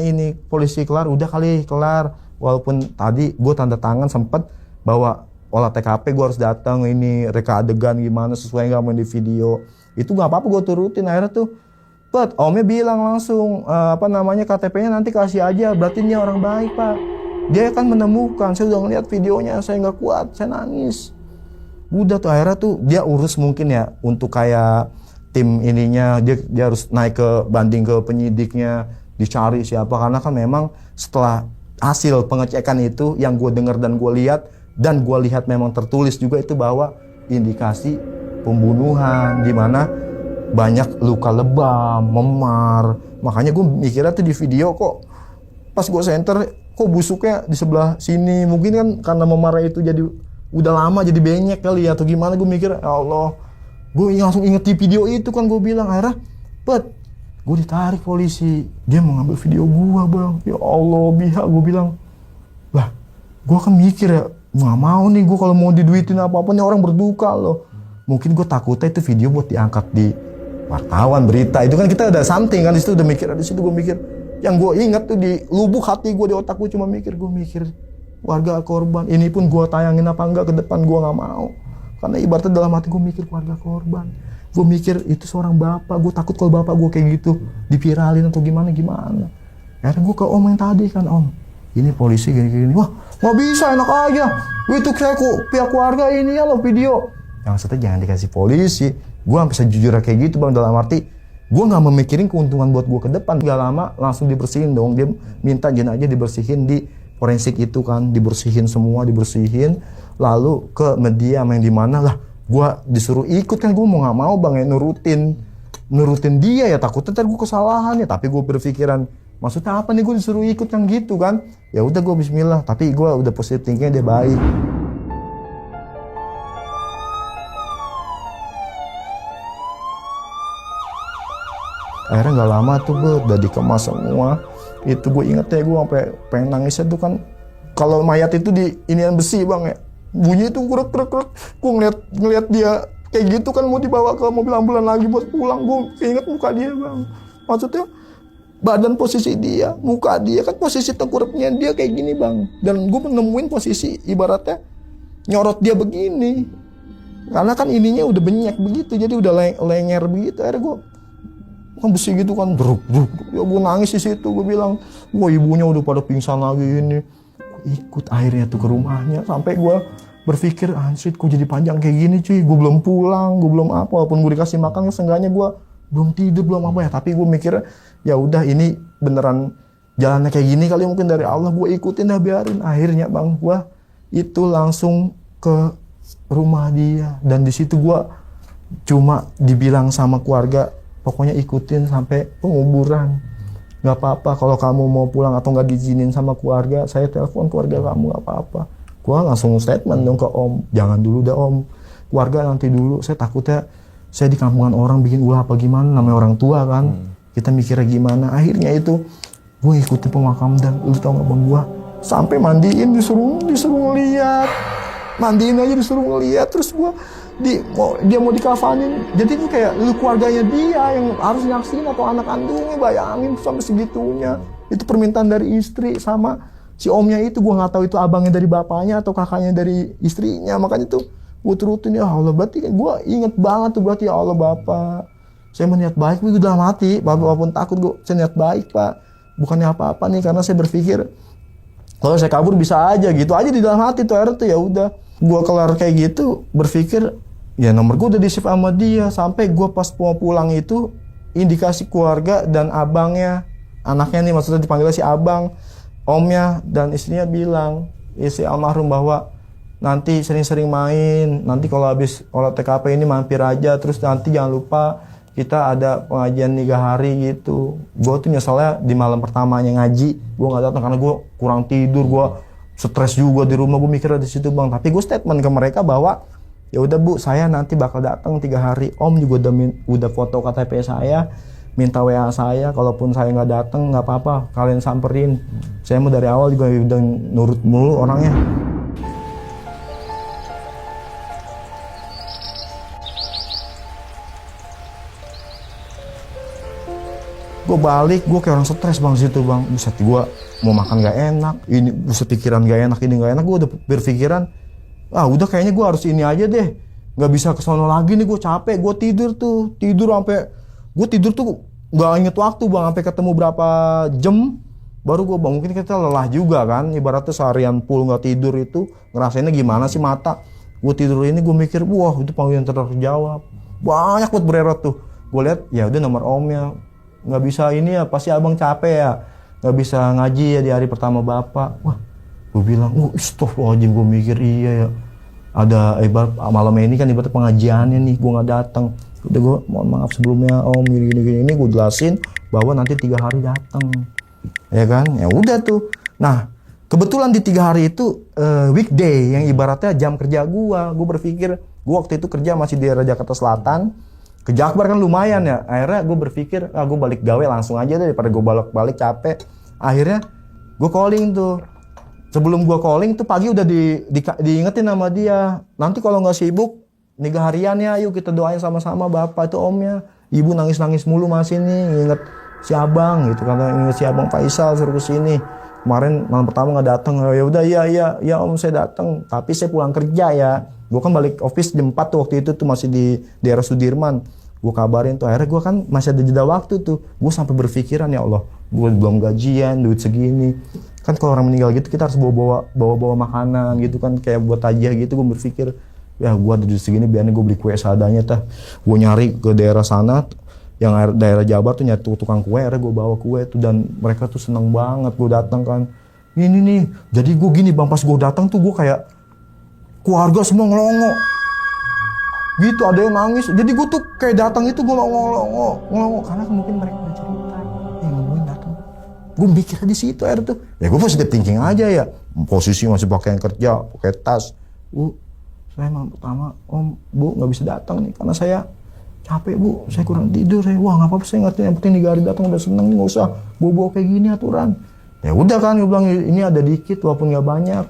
S1: ini polisi kelar, udah kali kelar. Walaupun tadi gua tanda tangan sempet bahwa olah TKP gue harus datang, ini reka adegan gimana sesuai nggak mau di video, itu nggak apa-apa gue turutin. Akhirnya tuh omnya bilang langsung KTP-nya nanti kasih aja, berarti dia orang baik pak, dia akan menemukan. Saya udah ngeliat videonya, saya nggak kuat, saya nangis. Udah tuh akhirnya tuh dia urus mungkin ya untuk kayak tim ininya, dia harus naik ke banding ke penyidiknya, dicari siapa, karena kan memang setelah hasil pengecekan itu yang gue dengar dan gue lihat memang tertulis juga itu bahwa indikasi pembunuhan, di mana banyak luka lebam, memar. Makanya gue mikirnya tuh di video kok pas gue center kok busuknya di sebelah sini. Mungkin kan karena memar itu jadi udah lama jadi benyek kali ya atau gimana. Gue mikir ya Allah, gue langsung inget di video itu kan, gue bilang akhirnya gue ditarik polisi, dia mau ngambil video gue bang. Ya Allah pihak, gue bilang lah gue kan mikir ya, nggak mau nih gue kalau mau diduitin apa-apa nih orang berduka loh. Mungkin gue takutnya itu video buat diangkat di wartawan, berita. Itu kan kita ada something kan, di situ udah mikir. Di situ gue mikir, yang gue ingat tuh di lubuk hati gue, di otak gue cuma mikir warga korban. Ini pun gue tayangin apa enggak ke depan, gue nggak mau. Karena ibaratnya dalam hati gue mikir keluarga korban. Gue mikir itu seorang bapak, gue takut kalau bapak gue kayak gitu dipiralin atau gimana. Akhirnya gue ke om yang tadi kan, om ini polisi gini-gini. Wah, nggak bisa, enak aja. Itu saya pihak keluarga ini ya lo video. Yang maksudnya jangan dikasih polisi. Gue sampai sejujurnya kayak gitu bang, dalam arti gue nggak memikirin keuntungan buat gue ke depan. Gak lama langsung dibersihin dong. Dia minta jenazah dibersihin di forensik itu kan, dibersihin semua, lalu ke media yang dimana lah. Gue disuruh ikut kan, gue mau nggak mau bang ya nurutin dia ya, takutnya ntar gue kesalahan ya. Tapi gue berpikiran, maksudnya apa nih gue disuruh ikut yang gitu kan? Ya udah gue bismillah, tapi gue udah positif thinking dia baik. Akhirnya nggak lama tuh udah dikemas semua. Itu gue inget ya, gue sampai pengen nangisnya tuh kan. Kalau mayat itu di inian besi bang ya, bunyi itu krek. Gue ngeliat dia kayak gitu kan, mau dibawa ke mobil ambulan lagi buat pulang. Gue inget muka dia bang. Maksudnya badan posisi dia, muka dia kan posisi tengkurapnya dia kayak gini bang. Dan gue menemuin posisi ibaratnya nyorot dia begini.
S2: Karena kan ininya udah benyek begitu, jadi udah lenger begitu. Akhirnya gue kan besi gitu kan, bruk. Ya gue nangis di situ, gue bilang, wah ibunya udah pada pingsan lagi ini. Ikut akhirnya tuh ke rumahnya, sampai gue berpikir, anjir kok jadi panjang kayak gini cuy, gue belum pulang, gue belum apa, walaupun gue dikasih makan, seenggaknya gue belum tidur, belum apa ya. Tapi gue mikir, ya udah ini beneran jalannya kayak gini kali mungkin dari Allah, gue ikutin dah biarin. Akhirnya bang, gue itu langsung ke rumah dia, dan di situ gue cuma dibilang sama keluarga, pokoknya ikutin sampai penguburan. Gak apa-apa kalau kamu mau pulang atau gak diizinin sama keluarga, saya telepon keluarga kamu, gak apa-apa. Gue langsung statement dong ke om, jangan dulu dah om, keluarga nanti dulu, saya takutnya saya di kampungan orang bikin ulah apa gimana, namanya orang tua kan, kita mikirnya gimana. Akhirnya itu gue ikutin pemakaman, dan lu tau gak bang, gue sampai mandiin disuruh ngeliat, mandiin aja disuruh ngeliat, terus gue dia mau dikafanin, jadi itu kayak lu keluarganya dia yang harus nyaksin atau anak kandungnya, bayangin sampai segitunya. Itu permintaan dari istri sama si omnya itu, gue nggak tahu itu abangnya dari bapaknya atau kakaknya dari istrinya. Makanya tuh gue turutin, ya Allah, berarti gue inget banget tuh, berarti ya Allah bapak, saya meniat baik, gue dalam hati, walaupun takut gue, saya niat baik pak, bukannya apa-apa nih, karena saya berpikir kalau saya kabur bisa aja gitu aja di dalam hati tuh. Akhirnya tuh ya udah, gue kelar kayak gitu, berpikir ya nomor gue udah di-save sama dia. Sampai gue pas mau pulang itu, indikasi keluarga dan abangnya, anaknya nih maksudnya dipanggilnya si abang, omnya dan istrinya bilang, istri almarhum, bahwa nanti sering-sering main, nanti kalau habis olah TKP ini mampir aja, terus nanti jangan lupa kita ada pengajian 3 hari gitu. Gue tuh nyeselnya di malam pertamanya ngaji, gue nggak datang karena gue kurang tidur, gue stres juga di rumah, gue mikirnya di situ bang. Tapi gue statement ke mereka bahwa ya udah bu, saya nanti bakal datang 3 hari. Om juga udah foto KTP saya, minta WA saya, kalaupun saya nggak datang nggak apa-apa, kalian samperin. Saya mau dari awal juga udah nurut mulu orangnya. Gue balik, gue kayak orang stres bang situ bang. Buset, gue mau makan gak enak, ini buset pikiran gak enak, ini gak enak. Gue udah berpikiran, udah kayaknya gue harus ini aja deh, nggak bisa kesono lagi nih, gue capek. Gue tidur sampai gue tidur tuh nggak inget waktu bang, sampai ketemu berapa jam baru gue bangun. Mungkin kita lelah juga kan, ibaratnya seharian full nggak tidur itu ngerasainnya gimana sih mata. Gue tidur ini, gue mikir, wah itu panggilan terjawab banyak buat bererot tuh. Gue lihat ya udah nomor omnya, nggak bisa ini ya, pasti abang capek ya, nggak bisa ngaji ya di hari pertama bapak. Wah, gue bilang, astagfirullahaladzim, gue mikir iya ya, ada ibarat malam ini kan ibarat pengajiannya nih, gue nggak datang. Udah gue mohon maaf sebelumnya om, gini ini gue jelasin bahwa nanti 3 hari datang, ya kan, ya udah tuh. Nah kebetulan di 3 hari itu weekday yang ibaratnya jam kerja gue berpikir, gue waktu itu kerja masih di daerah Jakarta Selatan. Ke Jakbar kan lumayan ya. Akhirnya gue berpikir, gue balik gawe langsung aja deh, daripada gue balik capek. Akhirnya gue calling tuh. Sebelum gue calling tuh pagi udah diingetin sama dia. Nanti kalau nggak sibuk, 3 harian ya, yuk kita doain sama-sama bapak itu omnya. Ibu nangis-nangis mulu masih nih, nginget si abang gitu. Karena nginget si abang Faisal suruh kesini. Kemarin malam pertama nggak datang. Ya udah, iya om saya datang. Tapi saya pulang kerja ya. Gue kan balik office jam 4 tuh waktu itu tuh, masih di daerah Sudirman. Gue kabarin tuh, akhirnya gue kan masih ada jeda waktu tuh. Gue sampai berpikiran, ya Allah, gue belum gajian, duit segini. Kan kalau orang meninggal gitu kita harus bawa makanan gitu kan, kayak buat tajih gitu. Gue berpikir, ya gue ada duit segini, biarnya gue beli kue seadanya tah. Gue nyari ke daerah sana, yang daerah Jabar tuh nyari tukang kue, akhirnya gue bawa kue tuh. Dan mereka tuh seneng banget gue datang kan. Ini nih, jadi gue gini bang, pas gue datang tuh gue kayak keluarga semua ngelongo gitu, ada yang nangis. Jadi gue tuh kayak datang itu gue ngelongo karena mungkin mereka udah cerita yang nungguin datang. Gue mikir di situ air tuh, ya gue positive thinking aja ya, posisi masih pakai yang kerja, pakai tas. Saya emang pertama om bu nggak bisa datang nih karena saya capek bu, saya kurang tidur. Wah nggak apa-apa, saya ngerti, yang penting 3 hari datang udah seneng nih, nggak usah bawa kayak gini aturan. Ya udah kan, gue bilang ini ada dikit walaupun nggak banyak,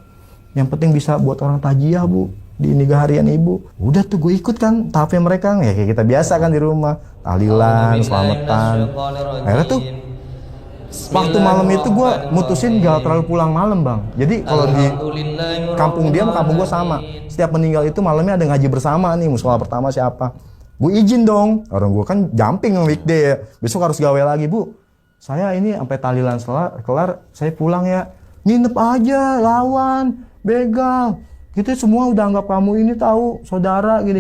S2: yang penting bisa buat orang tajiyah bu di 3 harian ibu. Udah tuh gue ikut kan tahapnya mereka, ya kayak kita biasa kan di rumah, tahlilan, selamatan. Akhirnya tuh waktu malam itu gue mutusin gak terlalu pulang malam bang. Jadi kalau di kampung dia sama kampung gue sama setiap meninggal itu malamnya ada ngaji bersama nih, musola pertama siapa. Gue izin dong, orang gue kan jumping weekday ya, besok harus gawe lagi. Bu, saya ini sampai tahlilan kelar, saya pulang ya. Nginep aja, lawan, begal. Kita semua udah anggap kamu ini tahu saudara gini.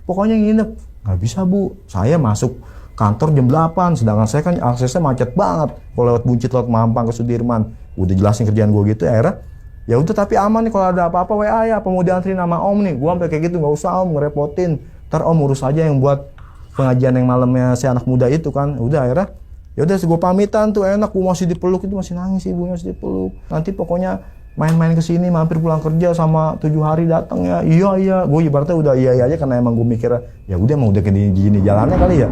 S2: Pokoknya nginep. Nggak bisa Bu, saya masuk kantor jam 8, sedangkan saya kan aksesnya macet banget. Kalau lewat Buncit, lewat Mampang ke Sudirman. Udah jelasin kerjaan gue gitu, akhirnya ya udah tapi aman nih, kalau ada apa-apa WA ya, apa mau dianterin sama Om nih. Gue sampai kayak gitu, nggak usah Om, ngerepotin. Ntar Om urus aja yang buat pengajian yang malamnya si anak muda itu kan. Udah akhirnya ya udah gue pamitan tuh, enak. Gue masih dipeluk, itu masih nangis, ibunya masih dipeluk. Nanti pokoknya main-main ke sini, mampir pulang kerja sama 7 hari datang ya. Iya, gue ibaratnya udah iya aja karena emang gue mikir ya udah emang udah gini jalannya kali ya.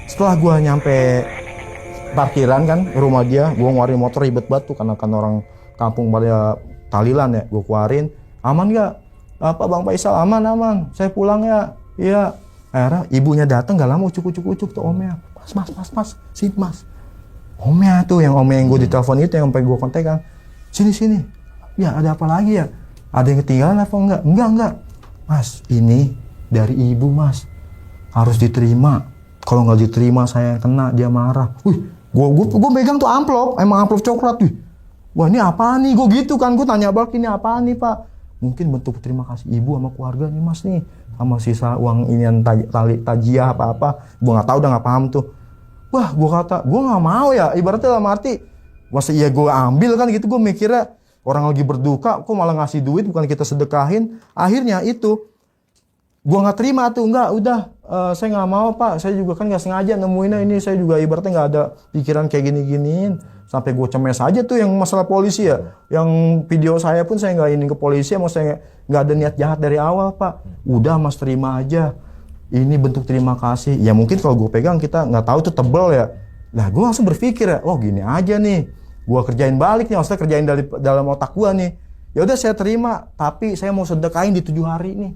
S2: Setelah gue nyampe parkiran kan rumah dia, gue ngeluarin motor ribet banget tuh karena kan orang kampung pada tahlilan ya. Gue keluarin, aman gak? Apa Bang Faisal? Aman, saya pulang ya. Iya. Akhirnya ibunya datang, gak lama ucuk tuh omnya. Mas, sini mas. Omnya tuh, yang omnya yang gue ditelepon itu, yang sampai gue kontak kan. Sini. Ya ada apa lagi ya? Ada yang ketinggalan apa enggak? Enggak. Mas, ini dari ibu mas. Harus diterima. Kalau nggak diterima saya yang kena, dia marah. Gue megang tuh amplop, emang amplop coklat. Wah ini apaan nih? Gue gitu kan, gue tanya balik, ini apaan nih Pak? Mungkin bentuk terima kasih ibu sama keluarga nih mas nih. Sama sisa uang inian tajiah apa-apa. Gue nggak tahu, udah nggak paham tuh. Wah gue kata, gue nggak mau ya. Ibaratnya dalam arti, masa iya gue ambil kan gitu. Gue mikirnya orang lagi berduka, kok malah ngasih duit, bukan kita sedekahin. Akhirnya itu, gue nggak terima tuh. Enggak, udah. Saya nggak mau Pak, saya juga kan nggak sengaja nemuinnya ini, saya juga ibaratnya nggak ada pikiran kayak gini-giniin. Sampai gue cemes aja tuh yang masalah polisi ya, yang video saya pun saya nggak ini ke polisi, mau saya nggak ada niat jahat dari awal Pak. Udah mas terima aja, ini bentuk terima kasih. Ya mungkin kalau gue pegang kita nggak tahu tuh tebel ya. Nah gue langsung berpikir ya, oh gini aja nih, gue kerjain balik nih, maksudnya kerjain dari dalam otak gue nih. Ya udah saya terima, tapi saya mau sedekahin di 7 hari nih.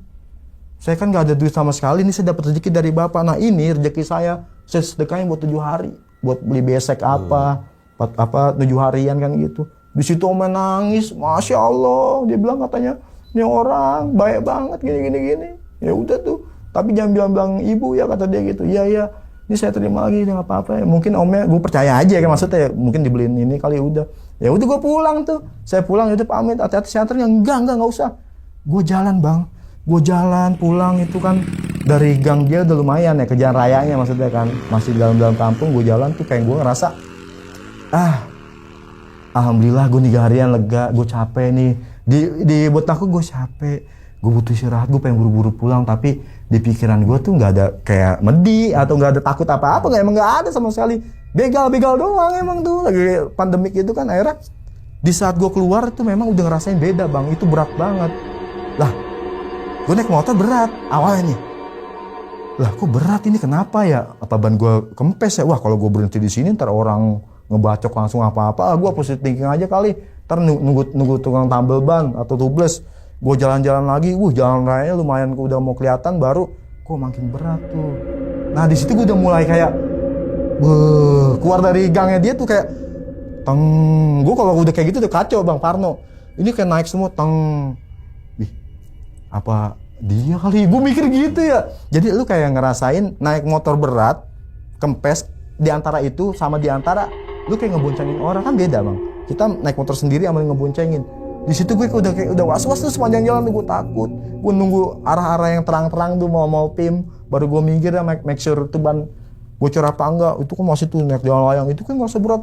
S2: Saya kan nggak ada duit sama sekali, ini saya dapat rezeki dari Bapak. Nah ini rezeki saya sedekahin buat 7 hari. Buat beli besek apa 7 harian kan gitu. Di situ Om nangis, Masya Allah. Dia bilang katanya, ini orang baik banget gini. Ya udah tuh, tapi jangan bilang ibu ya, kata dia gitu. Iya, ini saya terima lagi, nggak apa-apa ya. Mungkin Omnya, gue percaya aja kan maksudnya ya, mungkin dibeliin ini kali udah. Ya udah gue pulang tuh. Saya pulang, udah pamit, hati-hati seantarnya. Enggak usah. Gue jalan Bang. Gue jalan pulang itu kan dari gang dia udah lumayan ya, ke jalan rayanya maksudnya kan, masih di dalam kampung. Gue jalan tuh kayak gue ngerasa alhamdulillah gue 3 harian lega. Gue capek nih di buat aku, gue capek, gue butuh istirahat, gue pengen buru-buru pulang. Tapi di pikiran gue tuh nggak ada kayak medi atau nggak ada takut apa-apa, emang nggak ada sama sekali. Begal doang emang tuh lagi pandemik itu kan. Akhirnya di saat gue keluar tuh memang udah ngerasain beda Bang, itu berat banget lah. Gue naik motor berat awalnya nih. Lah kok berat ini, kenapa ya? Apa ban gue kempes ya? Wah kalau gue berhenti di sini ntar orang ngebacok langsung apa-apa. Gue positive thinking aja kali. Ntar nunggu tukang tambal ban atau tubles. Gue jalan-jalan lagi. Jalan raya lumayan udah mau kelihatan, baru kok makin berat tuh. Nah di situ gue udah mulai kayak keluar dari gangnya dia tuh kayak teng. Gue kalau udah kayak gitu tuh kacau Bang Parno. Ini kayak naik semua teng. Apa dia kali, gue mikir gitu ya. Jadi lu kayak ngerasain naik motor berat kempes, diantara itu sama diantara lu kayak ngeboncengin orang kan beda Bang. Kita naik motor sendiri sama ngeboncengin. Di situ gue udah was-was tuh sepanjang jalan tuh. Gue takut, gue nunggu arah-arah yang terang-terang tuh mau PIM, baru gue minggir ya, make sure tuh ban bocor apa enggak. Itu kan masih tuh naik jalan layang, itu kan nggak usah berat.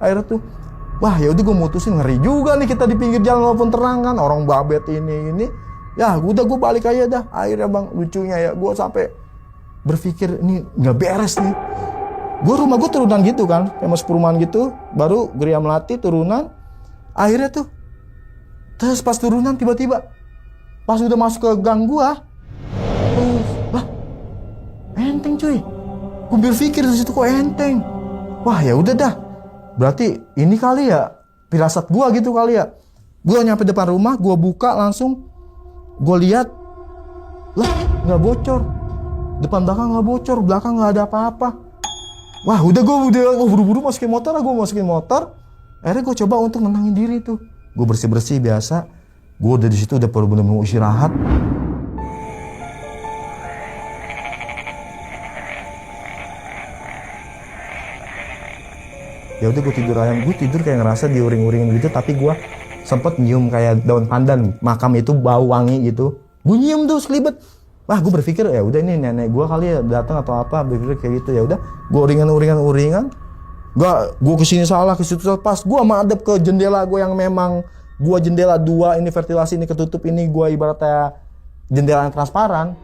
S2: Akhirnya tuh wah ya udah gue mutusin, ngeri juga nih kita di pinggir jalan walaupun terang kan, orang babet ini. Ya udah gue balik aja dah. Akhirnya Bang, lucunya ya, gue sampai berpikir ini nggak beres nih. Rumah gue turunan gitu kan, kayak mas perumahan gitu. Baru Geria Melati turunan. Akhirnya tuh, terus pas turunan tiba-tiba, pas udah masuk ke gang gue, lah enteng cuy. Gue berpikir di situ kok enteng. Wah ya udah dah. Berarti ini kali ya firasat gue gitu kali ya. Gue nyampe depan rumah, gue buka langsung. Gue lihat, lah nggak bocor, depan belakang nggak bocor, belakang nggak ada apa-apa. Wah udah buru-buru masukin motor lah, gue masukin motor. Akhirnya gue coba untuk nenangin diri tuh. Gue bersih-bersih biasa. Gue udah di situ udah bener-bener istirahat. Ya udah gue tidur ayam, gue tidur kayak ngerasa diuring-uringin gitu, tapi gue sempet nyium kayak daun pandan, makam itu bau wangi gitu. Gue nyium tuh selibet. Wah gue berpikir ya udah ini nenek gue kali ya datang atau apa, berpikir kayak gitu. Ya udah gue uringan. Gue kesini salah, ke situ salah. Pas gue madep ke jendela gue yang memang gue jendela 2, ini ventilasi ini ketutup, ini gue ibaratnya jendela yang transparan.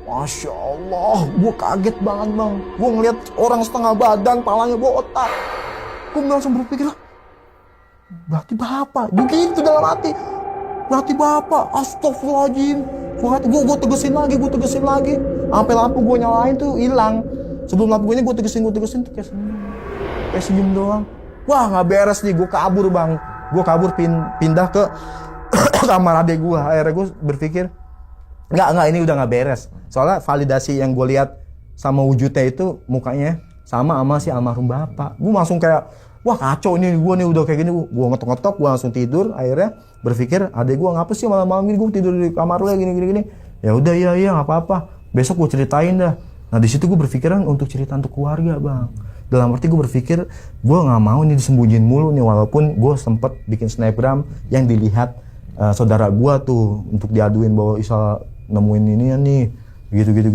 S2: Masya Allah, gue kaget banget bang. Gue ngeliat orang setengah badan, palanya botak. Gue langsung berpikir, berarti bapak. Begitu dalam hati. Berarti bapak. Astagfirullahaladzim. Gue tegesin lagi. Sampai lampu gue nyalain tuh hilang. Sebelum lampu gue tegesin tuh kayak senyum doang. Wah nggak beres nih, gue kabur bang. Gue kabur pindah ke kamar adek gue. Akhirnya gue berpikir, nggak ini udah nggak beres. Soalnya validasi yang gue lihat sama wujudnya itu mukanya sama si almarhum bapak. Gue langsung kayak, wah kacau nih gue nih udah kayak gini. Gue ngetok-ngetok, gue langsung tidur. Akhirnya berpikir, adek gue ngapa sih malam-malam ini gue tidur di kamar lu ya gini. Ya udah iya nggak apa-apa. Besok gue ceritain dah. Nah di situ gue berpikiran untuk cerita untuk keluarga bang. Dalam arti gue berpikir, gue nggak mau nih disembunyiin mulu nih, walaupun gue sempet bikin snapgram yang dilihat saudara gue tuh untuk diaduin bahwa Isal nemuin ini ya nih,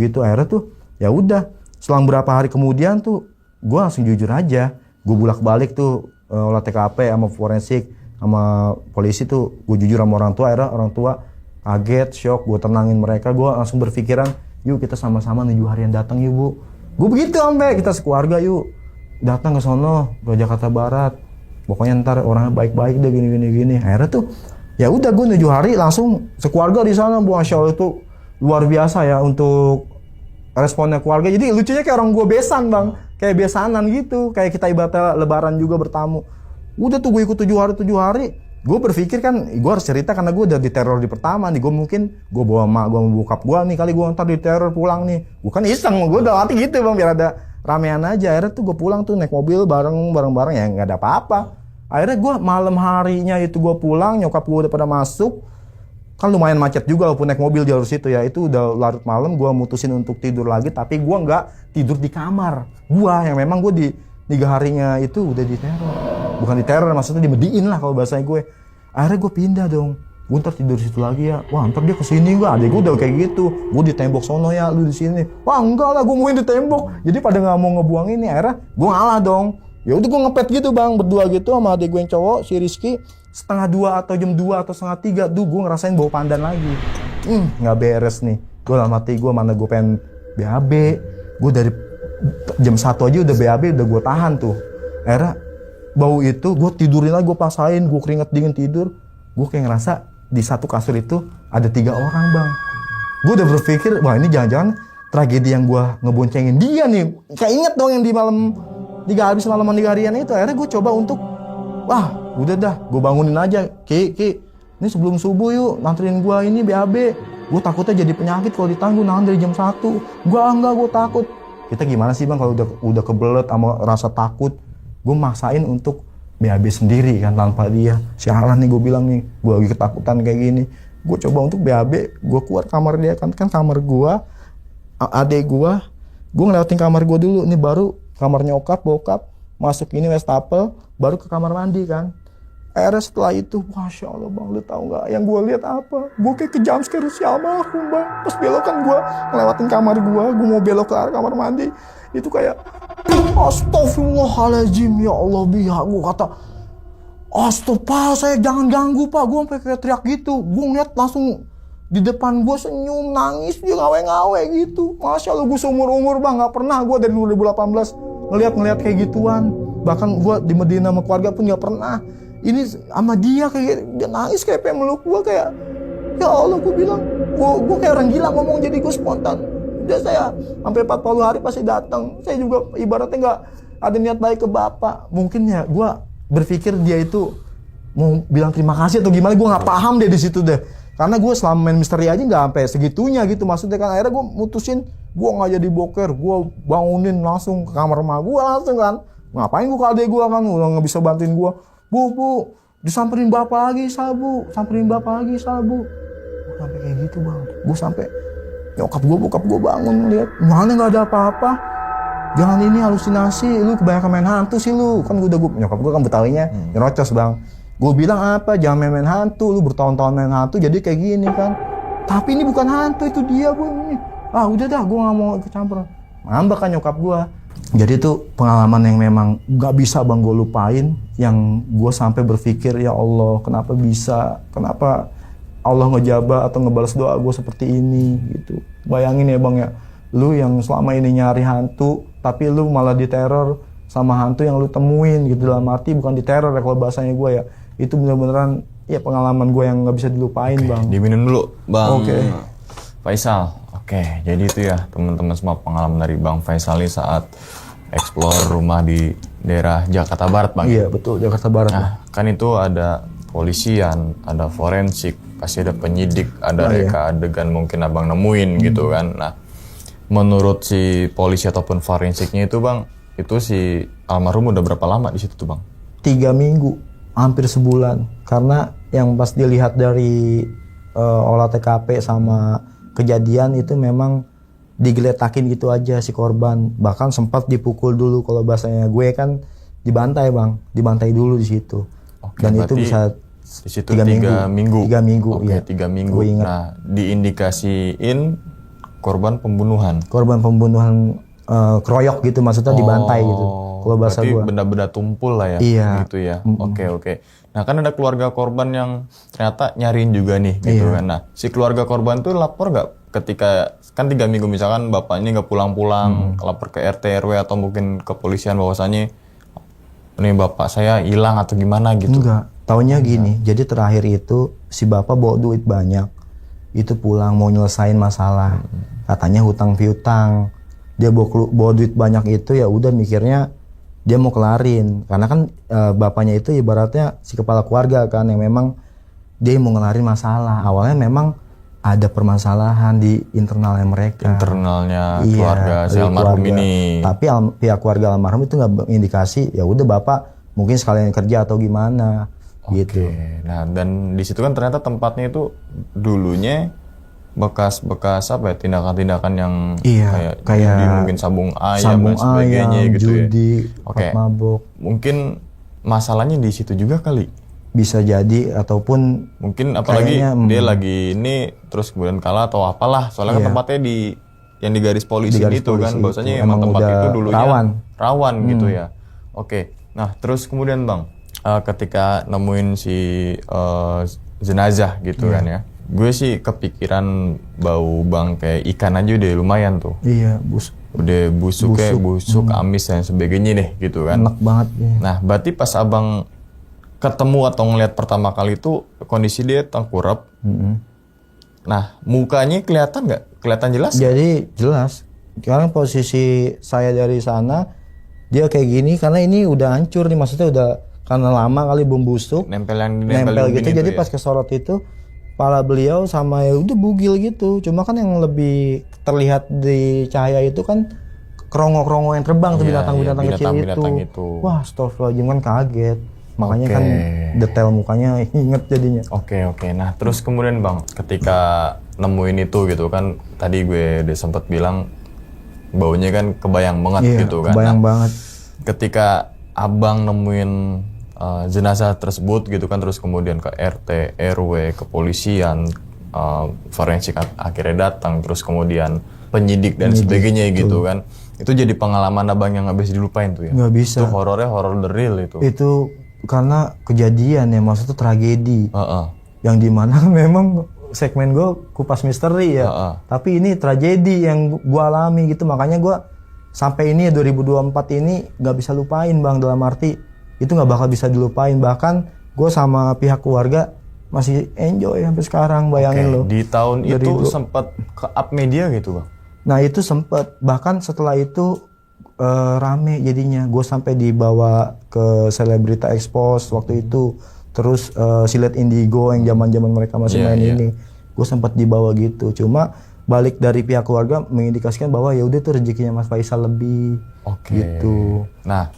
S2: gitu. Akhirnya tuh ya udah. Selang berapa hari kemudian tuh gue langsung jujur aja, gue bolak-balik tuh olah TKP sama forensik sama polisi tuh, gue jujur sama orang tua. Akhirnya orang tua kaget, shock, gue tenangin mereka. Gue langsung berpikiran, yuk kita sama-sama menuju hari yang datang yuk bu. Gue begitu sampai kita sekeluarga yuk datang ke sono, ke Jakarta Barat. Pokoknya ntar orangnya baik-baik deh gini. Akhirnya tuh ya udah gue 7 hari langsung sekeluarga di sana bu. Masya Allah itu luar biasa ya untuk responnya keluarga. Jadi lucunya kayak orang gue besan bang, kayak besanan gitu, kayak kita ibaratnya lebaran juga bertamu. Udah tuh gue ikut 7 hari. Gue berpikir kan gue harus cerita karena gue udah diteror di pertama nih. Gue mungkin gue bawa emak gue mau bokap gue nih, kali gue ntar diteror pulang nih. Bukan iseng, gue udah latih gitu bang biar ada ramean aja. Akhirnya tuh gue pulang tuh naik mobil bareng ya nggak ada apa-apa. Akhirnya gue malam harinya itu gue pulang, nyokap gue udah pada masuk. Kan lumayan macet juga walaupun naik mobil jalur situ ya. Itu udah larut malam, gue mutusin untuk tidur lagi. Tapi gue nggak tidur di kamar gue yang memang gue di 3 harinya itu udah diteror. Bukan diteror, maksudnya dimediin lah kalau bahasanya gue. Akhirnya gue pindah dong. Gue ntar tidur di situ lagi ya. Wah ntar dia kesini gue, adek gue udah kayak gitu. Gue di tembok sono ya, lu di sini. Wah enggak lah, gue mauin di tembok. Jadi pada nggak mau ngebuang ini. Akhirnya gue ngalah dong. Ya udah gue ngepet gitu bang, berdua gitu sama adek gue yang cowok, si Rizky. 1:30 atau jam 2 atau 2:30 tuh gue ngerasain bau pandan lagi. Nggak beres nih. Gue dalam hati gue mana gue pengen BAB. Gue dari jam 1 aja udah BAB, udah gue tahan tuh. Akhirnya bau itu gue tidurin lagi, gue pasain, gue keringet dingin tidur. Gue kayak ngerasa di satu kasur itu ada 3 orang bang. Gue udah berpikir, wah ini jangan-jangan tragedi yang gue ngeboncengin dia nih. Kayak inget dong yang di malam 3 harian itu. Akhirnya gue coba untuk, wah udah dah, gue bangunin aja. Ki, ini sebelum subuh yuk, nantirin gue ini BAB. Gue takutnya jadi penyakit kalau ditangguh, nahan dari jam 1. Enggak, gue takut. Kita gimana sih bang kalau udah kebelet sama rasa takut. Gue maksain untuk BAB sendiri kan tanpa dia. Sialan nih gue bilang nih, gue lagi ketakutan kayak gini. Gue coba untuk BAB, gue keluar kamar dia kan kamar gue, adek gue ngelewatin kamar gue dulu. Ini baru kamar nyokap, bokap, masuk ini wastafel, baru ke kamar mandi kan. Akhirnya setelah itu, Masya Allah bang, lu tau gak yang gue lihat apa? Gue kayak ke jumpscare si almarhum bang. Pas belokan gue ngelewatin kamar gue mau belok ke arah kamar mandi. Itu kayak, astagfirullahaladzim ya Allah biha. Gue kata, astagfirullah saya jangan ganggu pak. Gue sampai kayak teriak gitu. Gue ngeliat langsung di depan gue senyum, nangis, dia ngawe-ngawe gitu. Masya Allah gue seumur-umur bang, gak pernah gue dari 2018 ngeliat kayak gituan. Bahkan gue di Medina sama keluarga pun gak pernah. Ini sama dia kayak dia nangis kayak pengen meluk gue, kayak ya Allah gue bilang gue kayak orang gila ngomong, jadi gue spontan. Udah saya sampai 40 hari pasti datang. Saya juga ibaratnya nggak ada niat baik ke bapak. Mungkin ya gue berpikir dia itu mau bilang terima kasih atau gimana, gue nggak paham deh di situ deh. Karena gue selama main misteri aja nggak sampai segitunya gitu, maksudnya kan. Akhirnya gue mutusin gue nggak jadi boker, gue bangunin langsung ke kamar emak gue langsung kan. Ngapain gue ke adek gue kan, udah nggak bisa bantuin gue. Bu, disamperin bapak lagi sabu, samperin bapak lagi sabu. Gue sampai kayak gitu bang, gue sampai nyokap gue, bokap gue bangun lihat, mana nggak ada apa-apa. Jangan ini halusinasi, lu kebanyakan main hantu sih lu. Kan nyokap gue kan Betawinya nyerocos bang. Gue bilang apa, jangan main hantu, lu bertahun-tahun main hantu jadi kayak gini kan. Tapi ini bukan hantu, itu dia gue ini. Ah udah dah, gue gak mau ikut campur. Ngambek kan nyokap gue. Jadi itu pengalaman yang memang gak bisa bang gue lupain. Yang gue sampai berpikir, ya Allah kenapa Allah ngejabah atau ngebalas doa gue seperti ini gitu. Bayangin ya bang ya, lu yang selama ini nyari hantu, tapi lu malah diteror sama hantu yang lu temuin gitu. Dalam arti bukan diteror ya kalau bahasanya gue ya. Itu bener-beneran ya pengalaman gue yang gak bisa dilupain bang.
S3: Diminum dulu bang
S2: Faisal.
S3: Oke, jadi itu ya teman-teman semua pengalaman dari Bang Faisal ini saat explore rumah di daerah Jakarta Barat bang.
S2: Iya betul, Jakarta Barat.
S3: Nah kan itu ada polisian, ada forensik, pasti ada penyidik, ada reka adegan mungkin abang nemuin gitu kan. Nah menurut si polisi ataupun forensiknya itu bang, itu si almarhum udah berapa lama di situ tuh bang?
S2: 3 minggu, hampir sebulan. Karena yang pas dilihat dari olah TKP sama kejadian itu memang digeletakin gitu aja si korban. Bahkan sempat dipukul dulu, kalau bahasanya gue kan dibantai bang, dibantai dulu di situ.
S3: Oke,
S2: dan itu bisa
S3: di situ 3 minggu.
S2: 3 minggu.
S3: Oke,
S2: ya.
S3: 3 minggu. Nah, diindikasiin korban pembunuhan.
S2: Korban pembunuhan keroyok gitu, maksudnya dibantai gitu. Kalau bahasa
S3: berarti
S2: gua.
S3: benda-benda tumpul lah ya.
S2: Iya.
S3: Gitu ya. Oke. Nah, kan ada keluarga korban yang ternyata nyariin juga nih gitu kan. Nah, si keluarga korban tuh lapor nggak ketika kan 3 minggu misalkan bapaknya nggak pulang-pulang, lapor ke RT RW atau mungkin kepolisian bahwasannya nih bapak saya hilang atau gimana gitu?
S2: Enggak, taunya gini. Jadi terakhir itu si bapak bawa duit banyak, itu pulang mau nyelesain masalah. Katanya hutang piutang. Dia bawa duit banyak itu ya udah mikirnya dia mau kelarin. Karena kan bapaknya itu ibaratnya si kepala keluarga kan, yang memang dia mau ngelarin masalah. Awalnya memang ada permasalahan di internalnya mereka.
S3: Internalnya keluarga si almarhum ini.
S2: Tapi pihak keluarga almarhum itu nggak indikasi, ya udah bapak mungkin sekalian kerja atau gimana gitu.
S3: Nah, dan di situ kan ternyata tempatnya itu dulunya bekas-bekas apa ya, tindakan-tindakan yang kayak mungkin sabung ayam dan sebagainya gitu
S2: judi,
S3: ya.
S2: mabok.
S3: Mungkin masalahnya di situ juga kali.
S2: Bisa jadi, ataupun
S3: mungkin apalagi dia lagi ini terus kemudian kalah atau apalah. Soalnya kan tempatnya yang di garis polisi itu kan, bahwasanya emang tempat itu dulunya rawan gitu ya. Oke. Nah, terus kemudian bang, ketika nemuin si jenazah gitu kan ya. Gue sih kepikiran bau bangkai ikan aja udah lumayan tuh.
S2: Iya,
S3: udah busuk, amis dan sebagainya deh gitu kan.
S2: Enak banget. Ya.
S3: Nah, berarti pas abang ketemu atau ngeliat pertama kali itu kondisi dia tengkurap. Nah, mukanya kelihatan nggak? Kelihatan jelas?
S2: Jadi jelas. Sekarang posisi saya dari sana, dia kayak gini karena ini udah hancur nih, maksudnya udah karena lama kali busuk.
S3: Nempel
S2: gitu. Jadi pas kesorot itu kepala beliau sama ya udah bugil gitu. Cuma kan yang lebih terlihat di cahaya itu kan kerongo-kerongo yang terbang tuh binatang-binatang kecil itu. Wah, astagfirullahaladzim, kan kaget. Makanya kan detail mukanya inget jadinya.
S3: Oke. Nah, terus kemudian bang, ketika nemuin itu gitu kan, tadi gue udah sempet bilang baunya kan kebayang banget gitu kan.
S2: Kebayang banget.
S3: Ketika abang nemuin jenazah tersebut gitu kan, terus kemudian ke RT, RW, kepolisian, forensik akhirnya datang, terus kemudian penyidik dan sebagainya gitu kan. Itu jadi pengalaman abang yang gak bisa dilupain tuh ya?
S2: Gak bisa.
S3: Itu horornya horor the real itu.
S2: Itu karena kejadian ya, maksudnya tragedi. Yang dimana memang segmen gue kupas misteri ya. Tapi ini tragedi yang gue alami gitu, makanya gue sampai ini 2024 ini gak bisa lupain bang, dalam arti itu nggak bakal bisa dilupain. Bahkan gue sama pihak keluarga masih enjoy sampai sekarang, bayangin lo.
S3: Di tahun itu sempat ke up media gitu bang?
S2: Nah itu sempat, bahkan setelah itu rame jadinya. Gue sampai dibawa ke Selebrita Expose waktu itu. terus Silet Indigo yang zaman-zaman mereka masih main ini. Gue sempat dibawa gitu. Cuma balik dari pihak keluarga mengindikasikan bahwa ya udah tuh rezekinya Mas Faisal lebih. Gitu.
S3: Nah,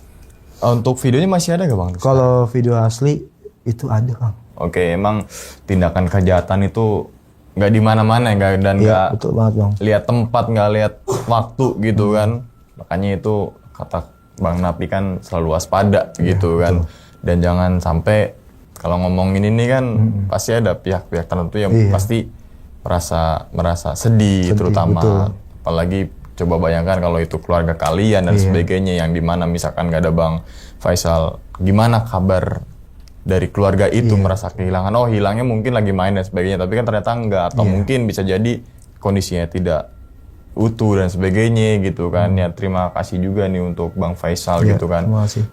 S3: untuk videonya masih ada gak Bang?
S2: Kalau video asli itu ada Bang.
S3: Oke, emang tindakan kejahatan itu nggak di mana-mana dan nggak
S2: betul banget Bang.
S3: lihat tempat, nggak lihat waktu gitu kan. Makanya itu kata Bang Napi kan selalu waspada gitu kan. Dan jangan sampai kalau ngomongin ini kan pasti ada pihak-pihak tertentu yang pasti merasa sedih terutama.
S2: Betul.
S3: Apalagi coba bayangkan kalau itu keluarga kalian dan sebagainya yang dimana misalkan nggak ada Bang Faisal, gimana kabar dari keluarga itu merasa kehilangan, oh hilangnya mungkin lagi main dan sebagainya, tapi kan ternyata enggak, atau mungkin bisa jadi kondisinya tidak utuh dan sebagainya gitu kan. Ya terima kasih juga nih untuk Bang Faisal gitu kan,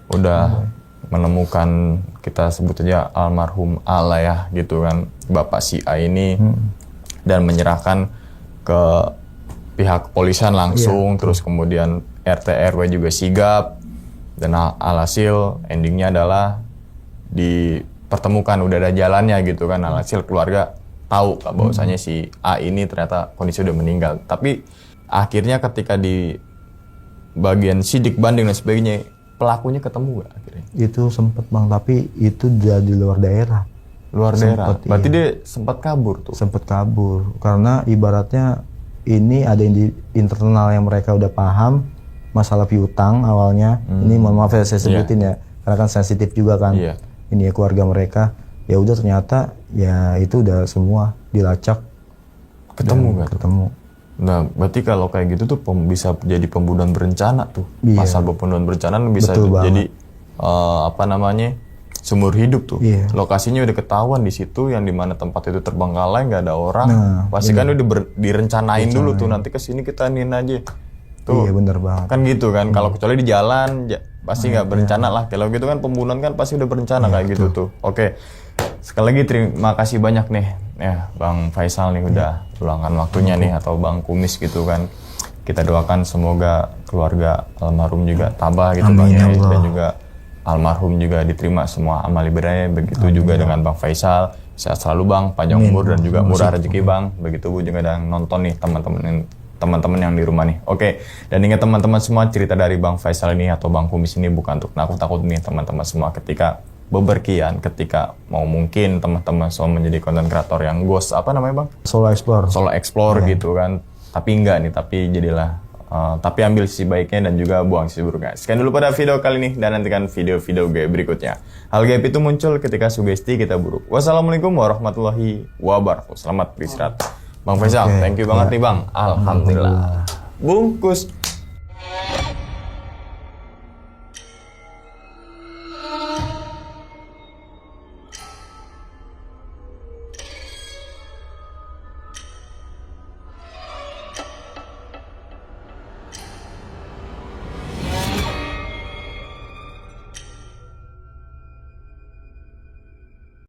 S3: udah menemukan, kita sebut aja almarhum Allah ya gitu kan, Bapak si A ini, dan menyerahkan ke pihak kepolisian langsung, terus kemudian RT RW juga sigap, dan alhasil endingnya adalah dipertemukan, udah ada jalannya gitu kan. Alhasil keluarga tahu bahwasanya si A ini ternyata kondisi udah meninggal. Tapi akhirnya ketika di bagian sidik banding dan sebagainya, pelakunya ketemu gak akhirnya? Itu
S2: sempet Bang, tapi itu di luar daerah.
S3: Luar daerah? Berarti dia sempat kabur tuh?
S2: Sempat kabur, karena ibaratnya ini ada di internal yang mereka udah paham masalah piutang awalnya. Ini mohon maaf ya saya sebutin ya, karena kan sensitif juga kan. Ini ya keluarga mereka, ya udah ternyata ya itu udah semua dilacak,
S3: ketemu kan?
S2: Ketemu.
S3: Nah, berarti kalau kayak gitu tuh bisa jadi pembunuhan berencana tuh. Pasal pembunuhan berencana bisa jadi seumur hidup tuh. Lokasinya udah ketahuan di situ, yang dimana tempat itu terbengkalai, nggak ada orang. Pasti kan udah direncanain dulu tuh, nanti kesini kita nin aja. Tuh,
S2: iya bener banget.
S3: Kan gitu kan, kalau kecuali di jalan pasti nggak berencana lah. Kalau gitu kan pembunuhan kan pasti udah berencana kayak gitu tuh. Oke, sekali lagi terima kasih banyak nih ya Bang Faisal nih udah luangkan waktunya nih, atau Bang Kumis gitu kan. Kita doakan semoga keluarga almarhum juga tabah gitu Bang ya, dan juga almarhum juga diterima semua amal ibadahnya. Begitu juga dengan Bang Faisal, sehat selalu Bang, panjang umur dan juga murah rezeki Bang. Begitu juga dengan nonton nih teman-teman yang di rumah nih. Oke, dan ingat teman-teman semua, cerita dari Bang Faisal ini atau Bang Kumis ini bukan untuk nakut-nakut nih teman-teman semua. Ketika bepergian, ketika mau mungkin teman-teman semua menjadi konten kreator yang ghost, apa namanya Bang?
S2: Solo explore
S3: gitu kan. Tapi enggak nih, tapi jadilah tapi ambil sisi baiknya dan juga buang sisi buruknya. Sekian dulu pada video kali ini, dan nantikan video-video gaib berikutnya. Hal gaib itu muncul ketika sugesti kita buruk. Wassalamualaikum warahmatullahi wabarakatuh. Selamat beristirahat. Bang Faisal, thank you banget nih Bang. Alhamdulillah. Bungkus.